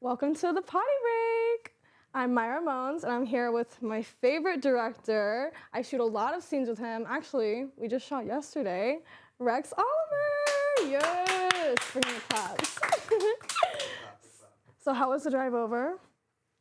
Welcome to the Poddy Break. I'm Myra Moans, and I'm here with my favorite director. I shoot a lot of scenes with him. Actually, we just shot yesterday. Wrex Oliver! Yes! Bring the claps. So how was the drive over?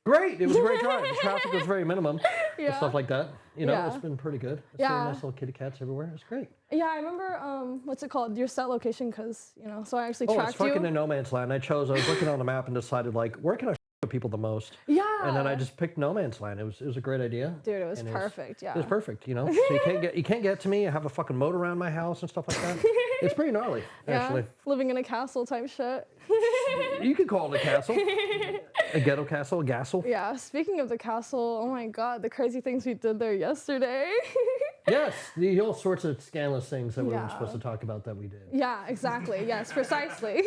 Great! It was a great drive. The traffic was very minimum. Yeah. And stuff like that. You know, it's been pretty good. I see nice little kitty cats everywhere. It's great. Yeah, I remember, what's it called? Your set location, because, you know, so I actually tracked you. Oh, it's fucking in no man's land. I was looking on the map and decided, like, where can I with people the most? Yeah. And then I just picked no man's land. It was a great idea. Dude, it was perfect, yeah. It was perfect, you know? So you can't get to me. I have a fucking moat around my house and stuff like that. It's pretty gnarly, actually. Yeah, living in a castle type shit. You could call it a castle. A ghetto castle, a gastle. Yeah, speaking of the castle, oh my god, the crazy things we did there yesterday. Yes, all sorts of scandalous things that we weren't supposed to talk about that we did. Yeah, exactly. Yes, precisely.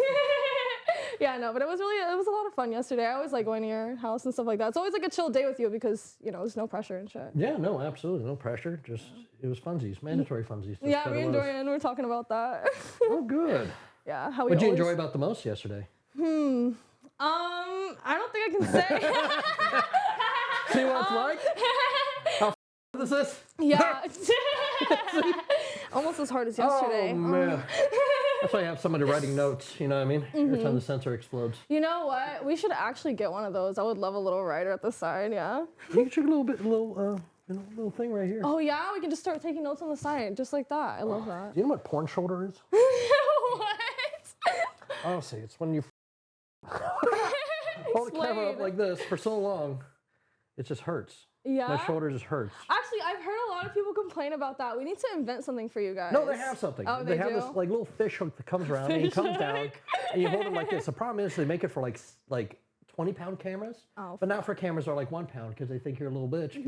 Yeah, no, but it was a lot of fun yesterday. I always like going to your house and stuff like that. It's always like a chill day with you because, you know, there's no pressure and shit. Yeah, no, absolutely. No pressure. Just, it was funsi's, mandatory funsies. Yeah, me and Dorian were talking about that. Oh, good. Yeah, how we What'd you enjoy about the most yesterday? I don't think I can say. See what it's like? How is this? Yeah. Almost as hard as yesterday. Oh, man. That's why I have somebody writing notes, you know what I mean? Every time the sensor explodes. You know what? We should actually get one of those. I would love a little writer at the side, yeah. You can check a little thing right here. Oh, yeah? We can just start taking notes on the side, just like that. I love that. Do you know what porn shoulder is? What? Honestly, it's when you hold the camera up like this for so long, it just hurts. Yeah? My shoulder just hurts. Actually, I've heard a lot of people complain about that. We need to invent something for you guys. No, they have something. Oh, they have this like little fish hook that comes around and you comes down and you hold it like this. The problem is they make it for like 20-pound cameras, but now for cameras are like 1 pound because they think you're a little bitch.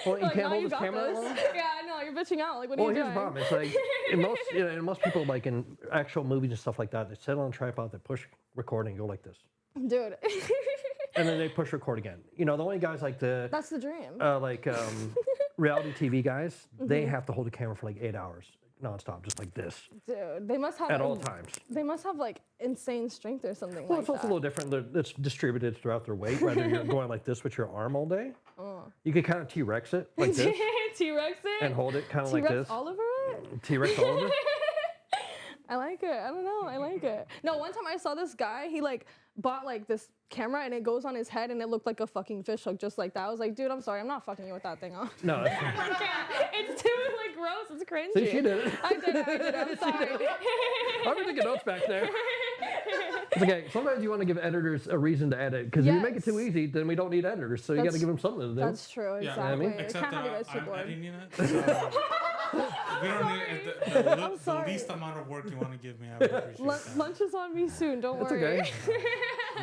Well, you can't hold this camera that long? Yeah, I know, you're bitching out. Like, what are you doing? Here's the problem. It's like, in most people, like in actual movies and stuff like that, they sit on a tripod, they push record and go like this. Dude. And then they push record again. You know, the only guys like the... That's the dream. Reality TV guys, they have to hold the camera for like 8 hours nonstop, just like this. Dude, they must have... At all times. They must have like insane strength or something like that. Well, it's also a little different. It's distributed throughout their weight, rather than you're going like this with your arm all day. You could kind of T-Rex it like this. T-Rex it? And hold it kind of like this. T-Rex Oliver it? T-Rex Oliver? I like it. I don't know. I like it. No, one time I saw this guy, he like bought like this camera and it goes on his head and it looked like a fucking fish hook just like that. I was like, dude, I'm sorry. I'm not fucking you with that thing on. No. I can't. It's too like gross. It's cringy. See, she did it. I did it. I'm sorry. I'm taking notes back there. It's okay. Sometimes you want to give editors a reason to edit because if you make it too easy, then we don't need editors. So you got to give them something to do. That's true. Exactly. Yeah, I mean? Except can't have you guys too I'm bored. editing it. So we don't need the least amount of work you want to give me. I would appreciate that. Lunch is on me soon. Don't worry. Okay.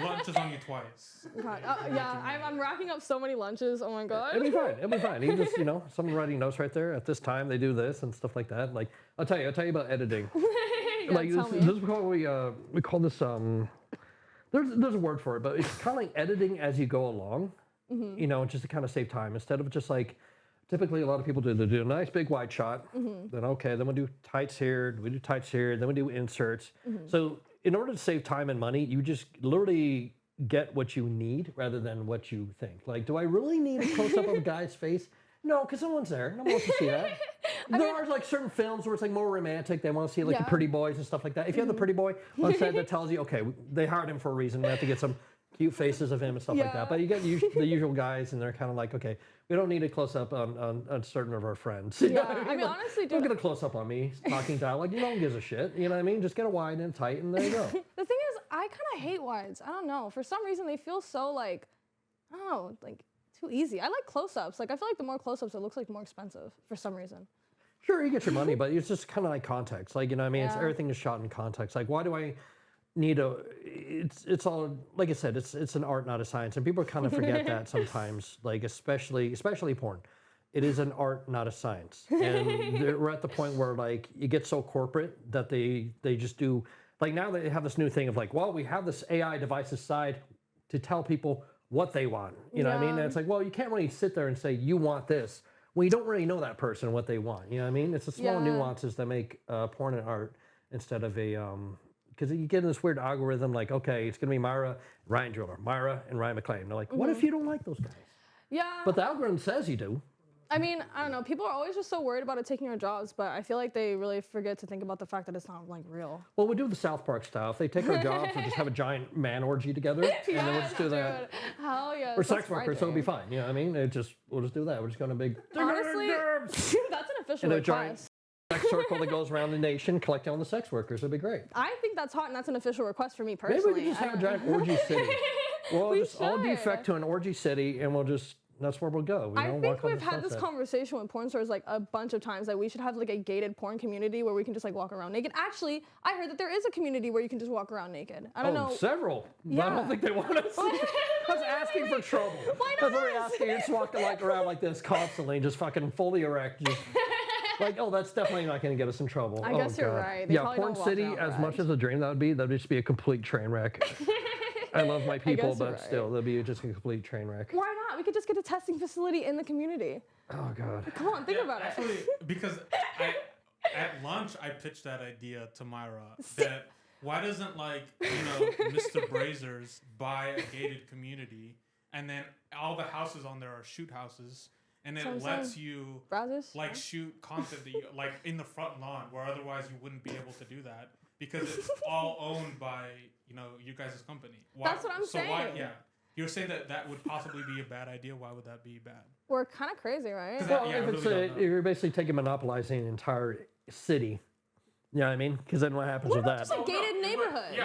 Lunch is on you twice. God, yeah, I'm racking up so many lunches. Oh my god. It'll be fine. It'll be fine. You just, someone writing notes right there. At this time, they do this and stuff like that. Like, I'll tell you about editing. Yeah, like this is what we call this. There's a word for it, but it's kind of like editing as you go along. You know, just to kind of save time instead of just like. Typically, a lot of people do a nice big wide shot. Then we do tights here. We do tights here. Then we do inserts. So in order to save time and money, you just literally get what you need rather than what you think. Like, do I really need a close up of a guy's face? No, because someone's there. No one wants to see that. There are like certain films where it's like more romantic. They want to see like the pretty boys and stuff like that. If you have the pretty boy on set that tells you, okay, they hired him for a reason. We have to get some cute faces of him and stuff like that. But you get the usual guys, and they're kind of like, okay, we don't need a close up on certain of our friends. You know what I mean, honestly, dude, don't get a close up on me talking dialogue. No one gives a shit. You know what I mean? Just get a wide and tight, and there you go. The thing is, I kind of hate wides. I don't know. For some reason, they feel so like, I don't know, like too easy. I like close ups. Like I feel like the more close ups, it looks like more expensive for some reason. Sure, you get your money, but it's just kind of like context. Like, you know what I mean? It's everything is shot in context. Like, why do I need it's all, like I said, it's an art, not a science. And people kind of forget that sometimes, like especially porn. It is an art, not a science. And we're at the point where like you get so corporate that they just do, like now they have this new thing of like, well, we have this AI devices side to tell people what they want. You know what I mean? And it's like, well, you can't really sit there and say, you want this. Well, you don't really know that person, what they want. You know what I mean? It's the small nuances that make porn an art instead of a because you get in this weird algorithm like, okay, it's going to be Myra, Ryan Driller, Myra, and Ryan McClain. They're like, what if you don't like those guys? Yeah. But the algorithm says you do. I mean, I don't know. People are always just so worried about it taking our jobs, but I feel like they really forget to think about the fact that it's not like real. Well, we do the South Park style. If they take our jobs, we just have a giant man orgy together, and then we'll just do that. Hell yeah. We're sex workers, so it'll be fine. You know what I mean? We'll just do that. We're just going to big. Honestly, that's an official request. Sex circle that goes around the nation, collecting all the sex workers. It'd be great. I think that's hot, and that's an official request for me personally. Maybe we can just have a giant orgy city. We'll just all should. defect to an orgy city, and we'll just. That's where we'll go. I think we've had this conversation with porn stars like a bunch of times that we should have like a gated porn community where we can just like walk around naked. Actually, I heard that there is a community where you can just walk around naked. I don't know. Several. Yeah. I don't think they want us. That's asking for trouble. Why not? That's what we're asking. You're just walking like around like this constantly, just fucking fully erect. Just, like, oh, that's definitely not going to get us in trouble. I guess you're right. They yeah, porn city, as much as a dream that'd just be a complete train wreck. I love my people, but still, that'd be just a complete train wreck. Why not? We could just get a testing facility in the community. Oh, God. Come on, think about it. Because at lunch, I pitched that idea to Myra, that why doesn't, like, Mr. Brazers buy a gated community, and then all the houses on there are shoot houses, and it lets you, like, shoot content that you, like, in the front lawn, where otherwise you wouldn't be able to do that. Because it's all owned by, you guys' company. That's what I'm saying. Why, you're saying that would possibly be a bad idea. Why would that be bad? We're kind of crazy, right? Well, if you're basically monopolizing an entire city. You know what I mean? Because then what happens with that? Just a gated neighborhood.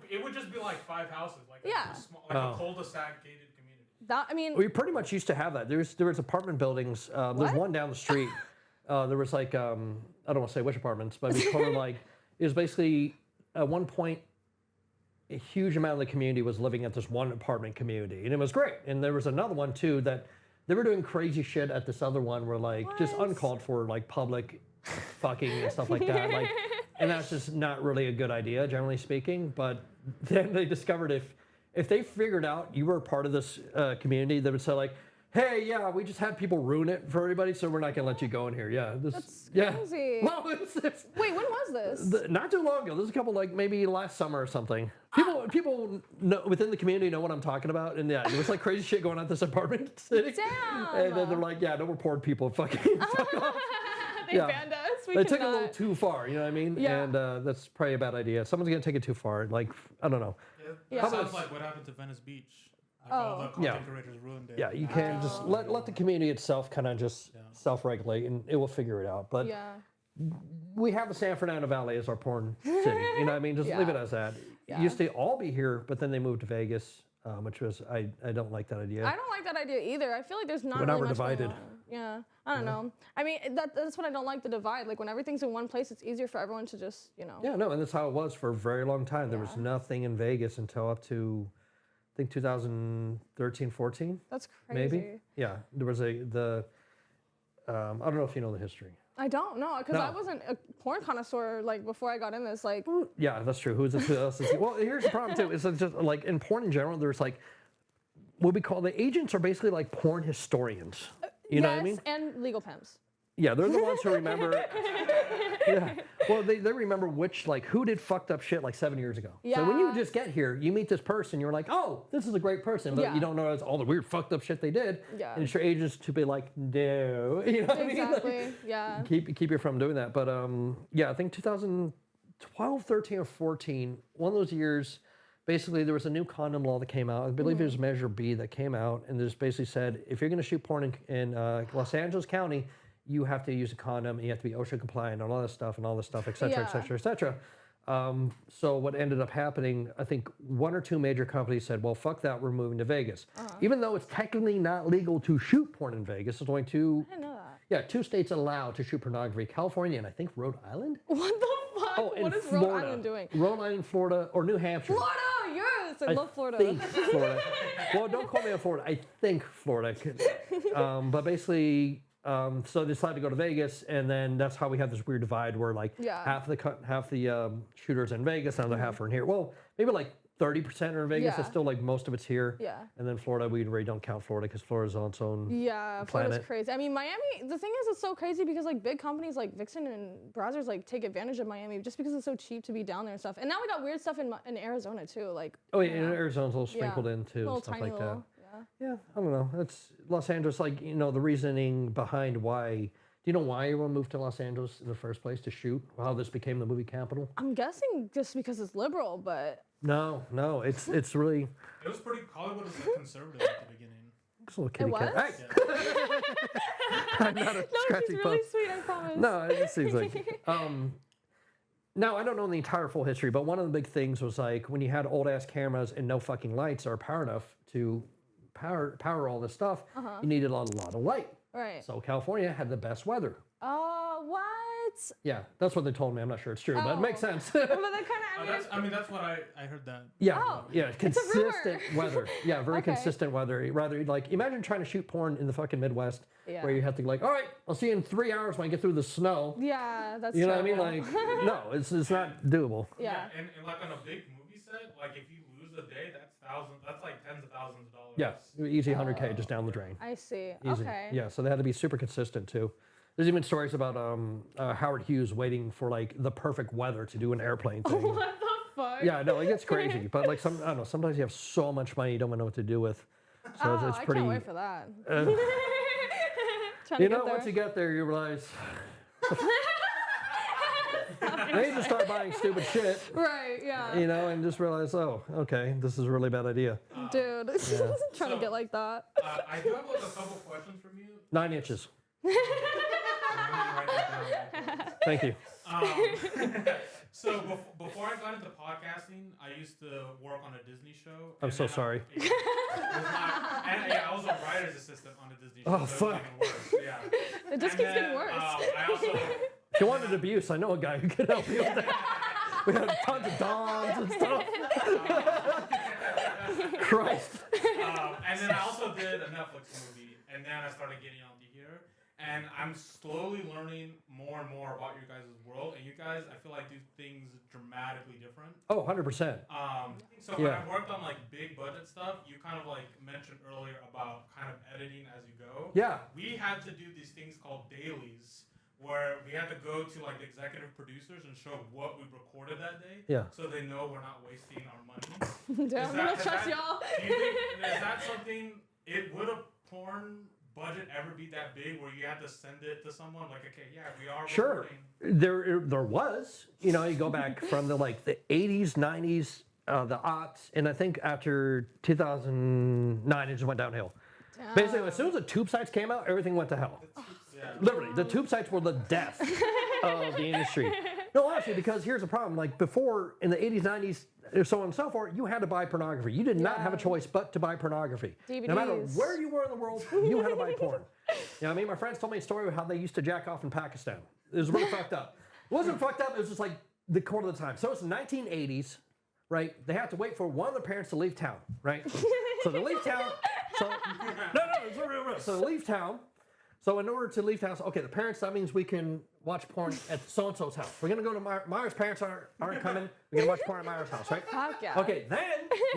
It would just be like 5 houses, like a cul-de-sac gated community. We pretty much used to have that. There was apartment buildings. There's one down the street. There was like I don't want to say which apartments, but it was kind of like. It was basically, at one point, a huge amount of the community was living at this one apartment community. And it was great. And there was another one, too, that they were doing crazy shit at this other one where, like, just uncalled for, like, public fucking and stuff like that. Like, and that's just not really a good idea, generally speaking. But then they discovered if they figured out you were a part of this community, they would say, like, hey, yeah, we just had people ruin it for everybody, so we're not going to let you go in here. Yeah. That's crazy. Well, wait, when was this? Not too long ago. This is a couple, like, maybe last summer or something. People know, within the community know what I'm talking about. And, yeah, there was, like, crazy shit going on at this apartment city. Damn. And then they're like, yeah, no more poor people. Fucking fuck off. They banned us. They took it a little too far, you know what I mean? Yeah. And that's probably a bad idea. Someone's going to take it too far. Like, I don't know. Yeah. Sounds like what happened to Venice Beach. All the content creators ruined it. Yeah, you can't just let the community itself kind of just self-regulate, and it will figure it out. But we have the San Fernando Valley as our porn city. You know what I mean? Just leave it as that. It used to all be here, but then they moved to Vegas, which was, I don't like that idea. I don't like that idea either. I feel like there's not But really now we're much divided. going on. Yeah, I don't know. I mean, that's what I don't like, the divide. Like, when everything's in one place, it's easier for everyone to just, Yeah, no, and that's how it was for a very long time. There was nothing in Vegas until up to... I think 2013, 14. That's crazy. Maybe. Yeah, there was I don't know if you know the history. I don't know, because I wasn't a porn connoisseur like before I got in this. Like. Yeah, that's true. Who else is? Well, here's the problem too. It's just like in porn in general, there's like what we call the agents are basically like porn historians. You know what I mean? And legal pimps. Yeah, they're the ones who remember. Yeah. Well, they remember who did fucked up shit like 7 years ago. Yeah. So when you just get here, you meet this person, you're like, oh, this is a great person, but you don't know all the weird fucked up shit they did. Yeah. And it's your agents to be like, no. You know what I mean? Exactly. Like, yeah. Keep you from doing that. But I think 2012, 13, or 14, one of those years, basically there was a new condom law that came out. I believe it was Measure B that came out, and this basically said if you're going to shoot porn in Los Angeles County, you have to use a condom, and you have to be OSHA compliant and all this stuff, et cetera, et cetera, et cetera. So what ended up happening, I think one or two major companies said, well, fuck that, we're moving to Vegas. Even though it's technically not legal to shoot porn in Vegas, it's only two... I didn't know that. Yeah, 2 states allowed to shoot pornography, California and I think Rhode Island? What the fuck? Oh, what is Florida. Rhode Island doing? Rhode Island, Florida, or New Hampshire. Florida, yes! I love Florida. I think Florida. Well, don't call me on Florida. I think Florida. But basically... so they decided to go to Vegas, and then that's how we have this weird divide where like half the shooters in Vegas, another half are in here. Well, maybe like 30% are in Vegas. Yeah. It's still like most of it's here. Yeah. And then Florida, we really don't count Florida because Florida's on its own. Yeah, Florida's crazy. I mean, Miami, the thing is, it's so crazy because like big companies like Vixen and Brazzers like take advantage of Miami just because it's so cheap to be down there and stuff. And now we got weird stuff in Arizona too. Like, Oh, yeah, and Arizona's a little sprinkled in too, little and stuff tiny like little, that. Yeah, I don't know. It's Los Angeles, like, the reasoning behind why. Do you know why everyone moved to Los Angeles in the first place to shoot? How this became the movie capital? I'm guessing just because it's liberal, but. No, it's really. It was pretty. Hollywood was like conservative at the beginning. Just a little kitty was? cat. Yeah. I'm not a No, scratchy she's really pup. sweet, I promise. No, it just seems like. Now, I don't know the entire full history, but one of the big things was like when you had old ass cameras and no fucking lights or power enough to power all this stuff, you needed a lot of light. Right. So California had the best weather. Oh, what? Yeah, that's what they told me. I'm not sure it's true, but it makes sense. But that kind of, That's what I heard that. Yeah, Oh, yeah, consistent rumor. weather. Yeah, very Okay. consistent weather. Rather, like, imagine trying to shoot porn in the fucking Midwest, Yeah. where you have to be like, all right, I'll see you in 3 hours when I get through the snow. yeah, that's You know true. what I mean? Like, no, it's not doable. Yeah. And like on a big movie set, like if you lose a day, that's like tens of thousands of dollars. Yeah, easy 100K just down the drain. I see. Easy. Okay. Yeah, so they had to be super consistent too. There's even stories about Howard Hughes waiting for like the perfect weather to do an airplane thing. What the fuck? Yeah, no, it gets crazy. But like I don't know, sometimes you have so much money you don't know what to do with. So it's I pretty. can't wait for that. Trying You to know, get there. once you get there, you realize. Then you just start buying stupid shit, Right, yeah. and just realize, oh, okay, this is a really bad idea. Dude, trying to get like that. I do have like a couple questions from you. 9 inches. I'm gonna write that down. Thank you. So before I got into podcasting, I used to work on a Disney show. I'm so sorry. I was a writer's assistant on a Disney show. Oh, so it was fuck. even worse. Yeah. It just And keeps getting then, worse. I also If you wanted abuse, I know a guy who could help you with that. We had tons of dons and stuff. Christ. and then I also did a Netflix movie, and then I started getting onto here. And I'm slowly learning more and more about your guys' world. And you guys, I feel like, do things dramatically different. Oh, 100%. So when I worked on like big budget stuff, you kind of like mentioned earlier about kind of editing as you go. Yeah. We had to do these things called dailies, where we had to go to like the executive producers and show what we recorded that day. Yeah. So they know we're not wasting our money. Damn, I'm gonna trust y'all. Do you think, is that something, would a porn budget ever be that big where you had to send it to someone like, okay, yeah, we are Sure. recording? There was. You go back from the 80s, 90s, the aughts, and I think after 2009 it just went downhill. Basically, as soon as the tube sites came out, everything went to hell. Yeah. Literally, the tube sites were the death of the industry. No, honestly, because here's the problem. Like before, in the 80s, 90s, so on and so forth, you had to buy pornography. You did not have a choice but to buy pornography. DVDs. No matter where you were in the world, you had to buy porn. I mean, my friends told me a story of how they used to jack off in Pakistan. It was really fucked up. It wasn't fucked up. It was just like the quarter of the time. So it's the 1980s, right? They have to wait for one of the parents to leave town, right? So they leave town. So no, it's real. So they leave town. So in order to leave town, okay, the parents, that means we can watch porn at so-and-so's house. We're going to go to Myra's parents aren't coming. We're going to watch porn at Myra's house, right? Fuck yeah. Okay, then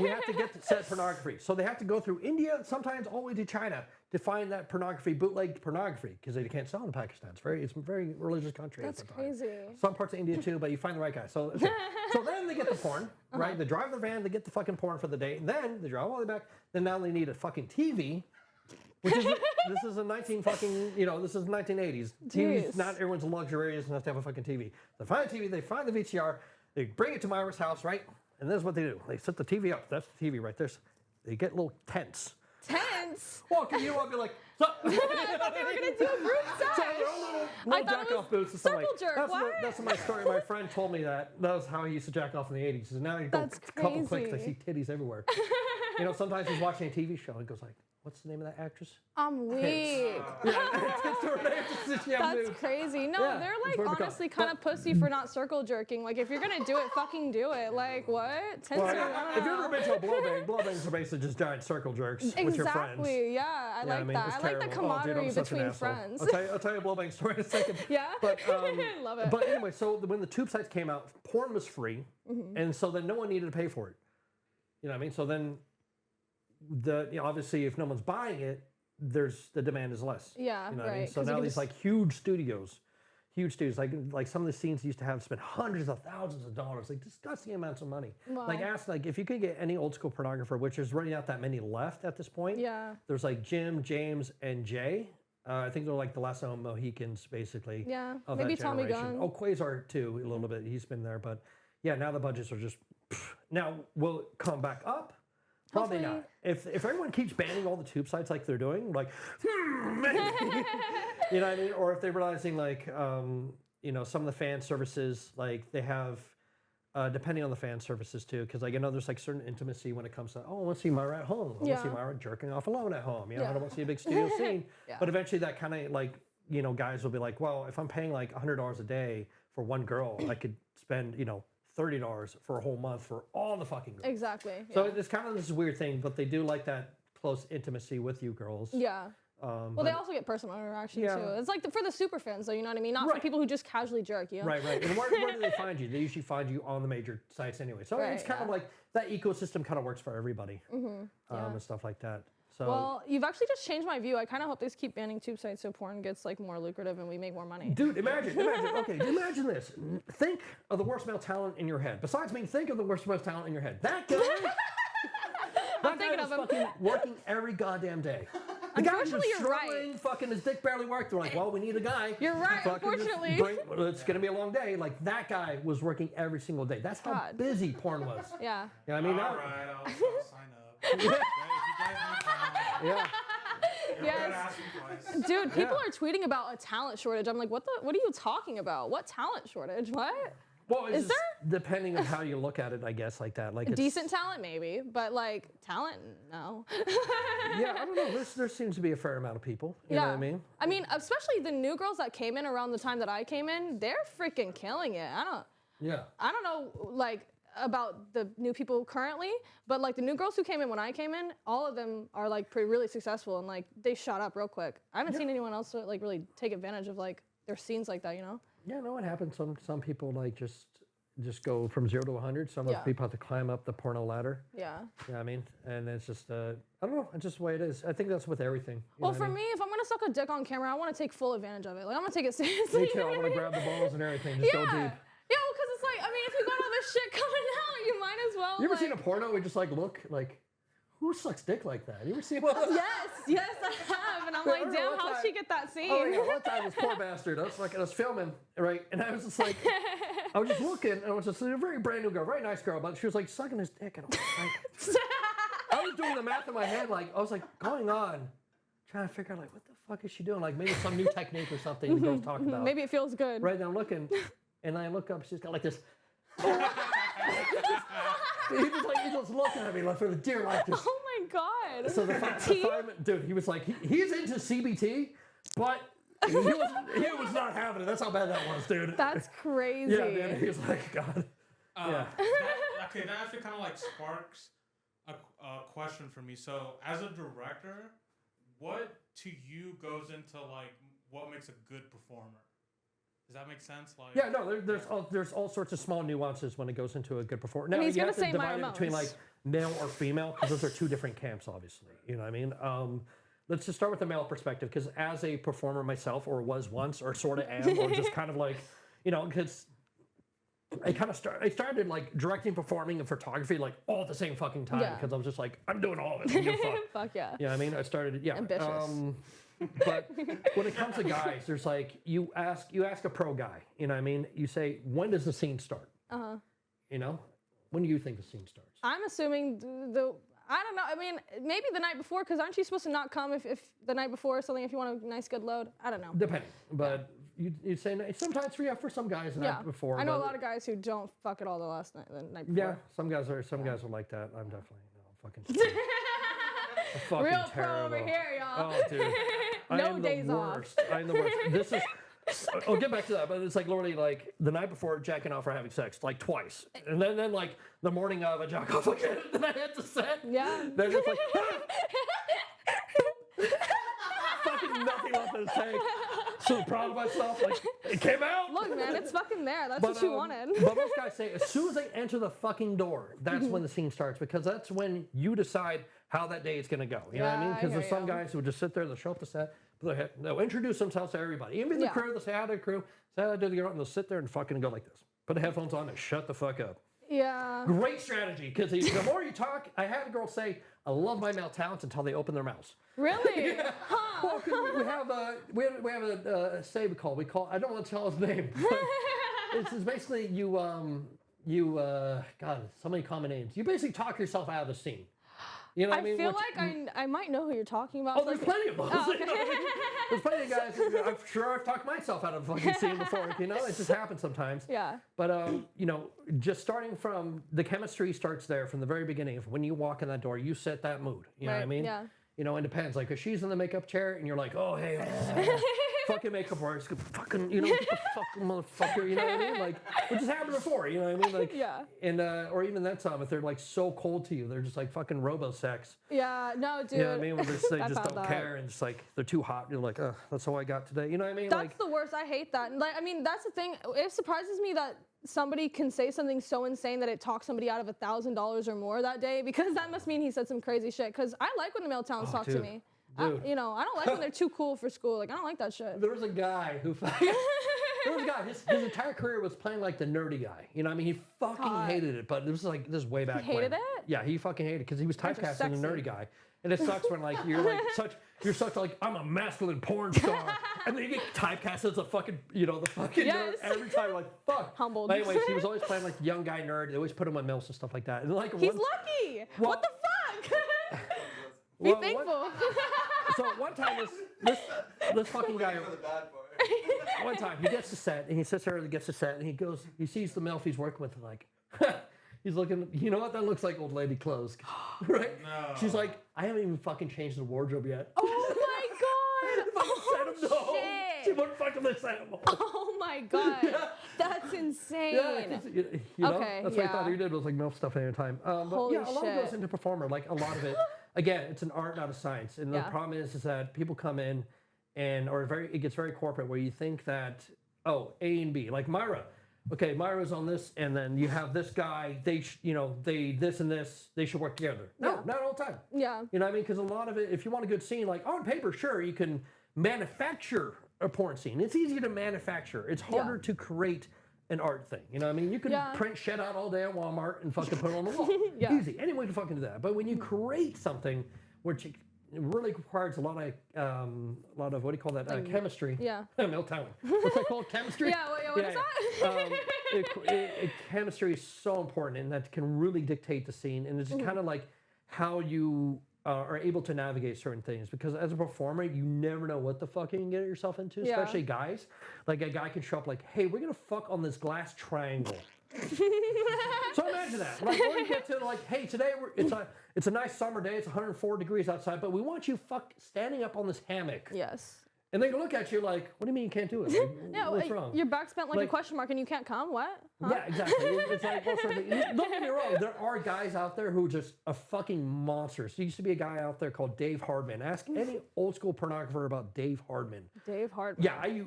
we have to get to set pornography. So they have to go through India, sometimes all the way to China, to find that pornography, bootlegged pornography, because they can't sell in Pakistan. It's a very religious country. That's at the time. crazy. Some parts of India too, but you find the right guy. So, okay. So then they get the porn, right? They drive their van, they get the fucking porn for the day, and then they drive all the way back. Then now they need a fucking TV. Which is this is a 1980s. TV's not everyone's luxurious enough to have a fucking TV. They find a TV, they find the VCR, they bring it to Myra's house, right? And this is what they do. They set the TV up. That's the TV right there. They get little tents. Tents? Well, because you want to be like, so, I thought they were gonna do a group so sex. their own little I thought it jack was off boots and stuff like circle jerk. that's What? That's my story. My friend told me that. That was how he used to jack off in the 80s. And now you go That's a couple clicks, I crazy. see titties everywhere. Sometimes he's watching a TV show and goes like, what's the name of that actress? I'm weak. That's crazy. No, Yeah, they're it's like where we go. honestly kind of pussy for not circle jerking. Like if you're gonna do it, fucking do it. Like what? Tents Well, are, if you've ever been to a blowbangs are basically just giant circle jerks with your friends. Exactly. Yeah, I like that. It's I like the terrible. Oh, dude, I'm camaraderie such an between asshole. friends. I'll tell you a blowbang story in a second. Yeah. But, Love it. But anyway, so when the tube sites came out, porn was free, and so then no one needed to pay for it. You know what I mean? So then, obviously, if no one's buying it, the demand is less. Yeah, you know what I mean? right, So 'cause you now can these just- like huge studios, like some of the scenes used to have spent hundreds of thousands of dollars, like disgusting amounts of money. Wow. Like ask if you could get any old school pornographer, which there's really not that many left at this point. Yeah. There's like Jim, James, and Jay. I think they're like the last known Mohicans, basically. Yeah, of maybe that Tommy generation. Gunn. Oh, Quasar too, a little bit. He's been there, but yeah, now the budgets are just. Now will it come back up? Probably Hopefully. not. If everyone keeps banning all the tube sites like they're doing, like, maybe. You know what I mean? Or if they're realizing like, some of the fan services, like they have. Depending on the fan services too, because like I know there's like certain intimacy when it comes to I want to see Myra at home. I want to see Yeah. Myra jerking off alone at home. I Yeah. don't want to see a big studio scene. Yeah. But eventually that kind of like guys will be like, well, if I'm paying like $100 a day for one girl, I could spend $30 for a whole month for all the fucking girls. Exactly. So Yeah. it's kind of this weird thing, but they do like that close intimacy with you girls. Yeah. Well, they but- also get personal interaction Yeah. too. It's like for the super fans, though. You know what I mean? Not for Right. people who just casually jerk. You know? Right. And where do they find you? They usually find you on the major sites anyway. So Right, it's kind of yeah. like that ecosystem kind of works for everybody Yeah. and stuff like that. So Well, you've actually just changed my view. I kind of hope they just keep banning tube sites so porn gets like more lucrative and we make more money. dude, imagine. Okay, imagine this. Think of the worst male talent in your head. Besides me, think of the worst male talent in your head. That guy. I'm thinking of him. Fucking working every goddamn day. The guy was just Unfortunately, you're right. struggling, fucking his dick barely worked. They're like, well, we need a guy. You're right, Fucking just unfortunately. it's gonna be a long day. Like that guy was working every single day. That's how God. busy porn was. Yeah. Yeah, I mean, All that, right, I'll sign up. If you guys need talent, yeah. you're Yes. gonna ask me twice. Dude, people Yeah. are tweeting about a talent shortage. I'm like, what are you talking about? What talent shortage? What? Well, it's Is just depending on how you look at it, I guess, like that. Like it's, Decent talent, maybe, but like talent, no. Yeah, I don't know. There seems to be a fair amount of people. You know what I mean? I mean, especially the new girls that came in around the time that I came in, they're freaking killing it. Yeah. I don't know, like, about the new people currently, but like the new girls who came in when I came in, all of them are like really successful and like they shot up real quick. I haven't seen anyone else like really take advantage of like their scenes like that, you know? Yeah, no, it happens. Some people like just go from 0 to 100. Some Yeah. people have to climb up the porno ladder. Yeah. You know what I mean? And it's just I don't know. It's just the way it is. I think that's with everything. You Well, know what for I mean? me, if I'm gonna suck a dick on camera, I want to take full advantage of it. Like I'm gonna take it seriously. Me you too. know I what want to mean? grab the balls and everything. Just go deep. Yeah, well, because it's like, I mean, if you got all this shit coming out, you might as well. You ever like, seen a porno where you just like look like, who sucks dick like that? You ever see one? Yes, I have. And I'm like, remember damn, one how'd time- she get that scene? Oh yeah, one time this poor bastard. I was filming, right, and I was just like, I was just looking, and I was just a very brand new girl, very nice girl, but she was like sucking his dick, and I was like, I was doing the math in my head, like I was like going on, trying to figure out like what the fuck is she doing, like maybe some new technique or something the girls talking about. Maybe it feels good. Right, and I'm looking, and I look up, she's got like this. He's just looking at me like for the dear life. Just, Oh my god. so the fireman, dude, he was like, he's into CBT, but he was not having it. That's how bad that was, dude. That's crazy. Yeah, man. He was like, God. Yeah. Okay, that actually kind of like sparks a question for me. So, as a director, what to you goes into like what makes a good performer? Does that make sense? Like, Yeah, no, there's all sorts of small nuances when it goes into a good performer. Now, And he's you gonna have to say divide Myra it between Moans. like male or female because those are two different camps, obviously. You know what I mean? Let's just start with the male perspective because as a performer myself, or was once, or sort of am, or just kind of like, because I started like directing, performing, and photography like all at the same fucking time Yeah. because I was just like, I'm doing all of it. I don't give a fuck. Fuck yeah. Yeah, I mean, I started, yeah. Ambitious. But when it comes to guys, there's like, you ask a pro guy, you know what I mean? You say, when does the scene start? Uh-huh. You know? When do you think the scene starts? I'm assuming I don't know. I mean, maybe the night before, because aren't you supposed to not come if the night before or something if you want a nice good load? I don't know. Depending. But you'd say, sometimes for some guys the night before. I know a but- lot of guys who don't fuck it all the night before. Yeah, some guys are like that. I'm definitely, fucking fucking Real pro terrible. over here, y'all. Oh, dude. I No am days the off. worst. I am the worst. This is. I'll get back to that, but it's like literally like the night before jacking off or having sex, like twice, and then like the morning of a jack off again. Then I hit the set. Yeah. They're just like fucking nothing left in the tank. so proud of myself. Like, it came out. Look, man, it's fucking there. That's what you wanted. But most guys say as soon as they enter the fucking door, that's when the scene starts, because that's when you decide how that day is going to go. You know what I mean? Because there's some guys who just sit there, they'll show up the set, they'll introduce themselves to everybody. Even the crew, they'll say hi to the crew, say hi to the girl, and they'll sit there and fucking go like this. Put the headphones on and shut the fuck up. Yeah. Great strategy, because the more you talk, I had a girl say, I love my male talents until they open their mouths. Really? Yeah. Huh. Well, we have a say we call. I don't want to tell his name. But it's basically God, so many common names. You basically talk yourself out of the scene. You know what I mean? I feel like I might know who you're talking about. Oh, there's plenty of those. Oh, okay. You know what I mean? There's plenty of guys. I'm sure I've talked myself out of a fucking scene before. You know, it just happens sometimes. Yeah. But you know, just starting from the chemistry starts there from the very beginning. When you walk in that door, you set that mood. You know what I mean? Yeah. You know, it depends. Like if she's in the makeup chair and you're like, oh hey, fucking makeup artist, fucking, you know, fucking motherfucker. You know what I mean? Like, which has happened before. You know what I mean? Like, yeah. And or even that time, if they're like so cold to you, they're just like fucking robo-sex. Yeah. No, dude. You know what I mean? When they just don't that. care and just like they're too hot. You're like, that's all I got today. You know what I mean? That's like, the worst. I hate that. Like, I mean, that's the thing. It surprises me that somebody can say something so insane that it talks somebody out of $1,000 or more that day, because that must mean he said some crazy shit. Because I like when the male talents talk to me. You know, I don't like when they're too cool for school. Like, I don't like that shit. There was a guy who his entire career was playing like the nerdy guy. You know what I mean? He fucking hated it, but this is way back when. He hated it? Yeah, he fucking hated it because he was typecasting a nerdy guy. And it sucks when like you're such like, I'm a masculine porn star, and then you get typecast as a fucking, you know, the fucking nerd every time. You're like, fuck. Humbled. But anyways, he was always playing like the young guy nerd. They always put him on MILFs and stuff like that. And like He's lucky. What the fuck? Be thankful. So one time this fucking guy. One time he gets to set and he sits there and gets to set and he sees the MILF he's working with and like, he's looking, you know what, that looks like old lady clothes, right? No. She's like, I haven't even fucking changed the wardrobe yet. Oh my god! Oh, shit! She wouldn't fucking send him home. Oh my god! Yeah. That's insane. Yeah, you know, okay, that's what I thought he did was like MILF stuff every time. But Holy yeah, a lot shit. goes into performer, like a lot of it. Again, it's an art, not a science. And the problem is that people come in and it gets very corporate where you think that, oh, A and B, like Myra. Okay, Myra's on this, and then you have this guy, this and this, they should work together. No, not all the time. Yeah. You know what I mean? Because a lot of it, if you want a good scene, like on paper, sure, you can manufacture a porn scene. It's easy to manufacture. It's harder to create an art thing. You know what I mean? You can print shit out all day at Walmart and fucking put it on the wall. Easy. Anyone can fucking do that. But when you create something which it really requires a lot of what do you call that? Chemistry. Yeah. Male talent. What's that called? Chemistry? What is that? Chemistry is so important, and that can really dictate the scene. And it's kind of like how you are able to navigate certain things, because as a performer, you never know what the fuck you can get yourself into, especially guys. Like a guy can show up like, hey, we're gonna fuck on this glass triangle. So imagine that. Like, or you get to like, hey, today it's a nice summer day, it's 104 degrees outside, but we want you standing up on this hammock. Yes. And they look at you like, what do you mean you can't do it? Like, what's wrong? Your back's bent like a question mark and you can't come? What? Huh? Yeah, exactly. It's like, well, don't get me wrong. There are guys out there who are just a fucking monster. So there used to be a guy out there called Dave Hardman. Ask any old school pornographer about Dave Hardman. Dave Hardman. Yeah,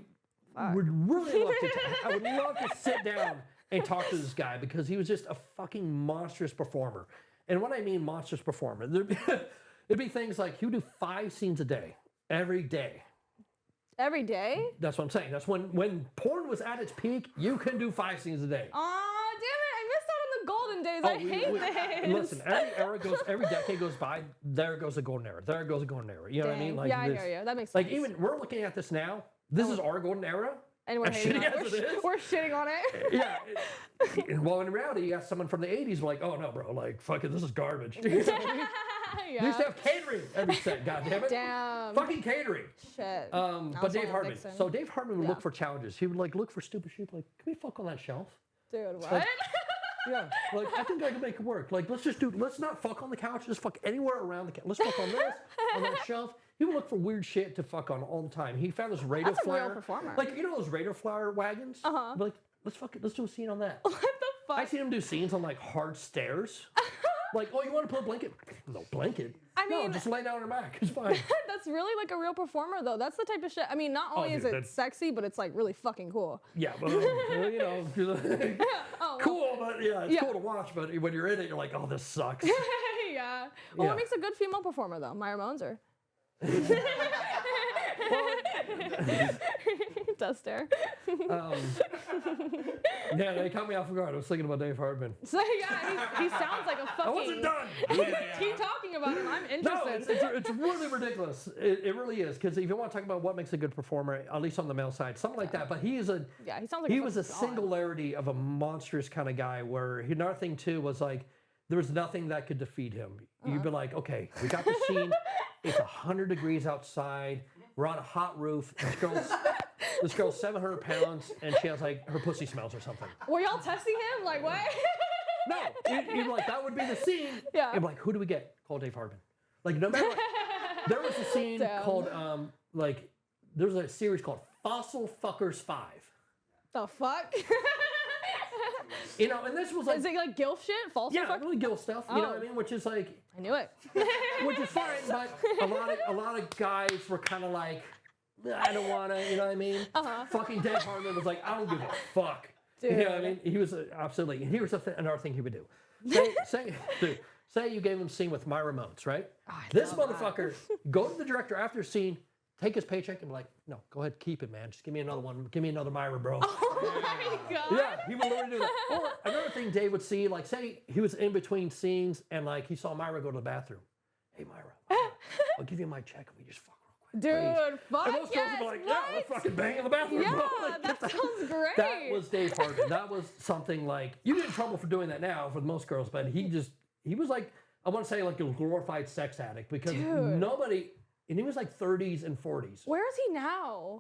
I would really love to. I would love to sit down and talk to this guy, because he was just a fucking monstrous performer. And what I mean monstrous performer, it'd be things like he would do 5 scenes a day, every day. Every day? That's what I'm saying. That's when porn was at its peak, you can do 5 scenes a day. Aw, damn it, I missed out on the golden days. I hate this. Listen, every decade goes by, there goes a golden era. There goes a golden era. You know what I mean? Like, I hear you. That makes sense. Like, even we're looking at this now. This is our golden era. And we're hating on it. We're shitting on it. Yeah. Well, in reality, you ask someone from the 80s, like, oh no, bro, like, fuck it, this is garbage. You know what I mean? We used to have catering every set, goddammit. Damn. Fucking catering. Shit. But Dave Hardman. So Dave Hardman would look for challenges. He would like look for stupid shit, like, can we fuck on that shelf? Dude, what? Like, yeah, like, I think I can make it work. Like, let's not fuck on the couch, just fuck anywhere around the couch. Let's fuck on this, on that shelf. He would look for weird shit to fuck on all the time. He found this radar That's flyer. A real performer. Like, you know those radar flyer wagons? Uh-huh. Like, let's do a scene on that. What the fuck? I seen him do scenes on like hard stairs. Like, oh, you want to put a blanket? No blanket. I mean, no, just lay down on her back. It's fine. that's really like a real performer, though. That's the type of shit. I mean, not only is dude, it that's- sexy, but it's like really fucking cool. Yeah, but you know, Oh, well, cool, but yeah, it's Yeah. cool to watch. But when you're in it, you're like, oh, this sucks. yeah. Well, Yeah. what makes a good female performer, though? Myra Moans or? Does stare. Yeah, they caught me off guard. I was thinking about Dave Hardman. So yeah, he sounds like a fucking. I wasn't done. Keep talking about him. I'm No, interested. it's really ridiculous. It really is. Because if you want to talk about what makes a good performer, at least on the male side, something like that. But he is a Yeah, he sounds like he a was a fucking god. singularity of a monstrous kind of guy. Where another thing too was like there was nothing that could defeat him. You'd be like, okay, we got the scene. It's 100 degrees outside. We're on a hot roof. This girl's 700 pounds, and she has like her pussy smells or something. Were y'all testing him? Like what? No, you'd be like, that would be the scene. Yeah. You'd be like, who do we get? Call Dave Hardman. Like, no matter what. There was a scene Damn. called, like, there was a series called Fossil Fuckers 5. The fuck? You know, and this was like, Is it like gilf shit? False yeah, fuck? really guilt stuff. You know what Oh. I mean? Which is like, I knew it. which is fine, but a lot of guys were kind of like, I don't want to, you know what I mean? Fucking Dave Hardman was like, I don't give a fuck. You know what I mean? He was absolutely. Here's another thing he would do. Say you gave him a scene with Myra Moans, right? I This love motherfucker go to the director after scene, take his paycheck, and be like, no, go ahead, keep it, man. Just give me another one. Give me another Myra, bro. Oh my god. Yeah, he would literally do that. Or another thing Dave would see, like, say he was in between scenes and like he saw Myra go to the bathroom. Hey, Myra, I'll give you my check and we just fuck real quick. Dude, fuck And most girls yes, would be like, what? yeah, let's fucking bang in the bathroom, Yeah, bro. Like, that sounds great. that was Dave Hardman. That was something like, you get in trouble for doing that now for most girls, but he was like, I want to say like a glorified sex addict because Dude. nobody, and he was like 30s and 40s. Where is he now?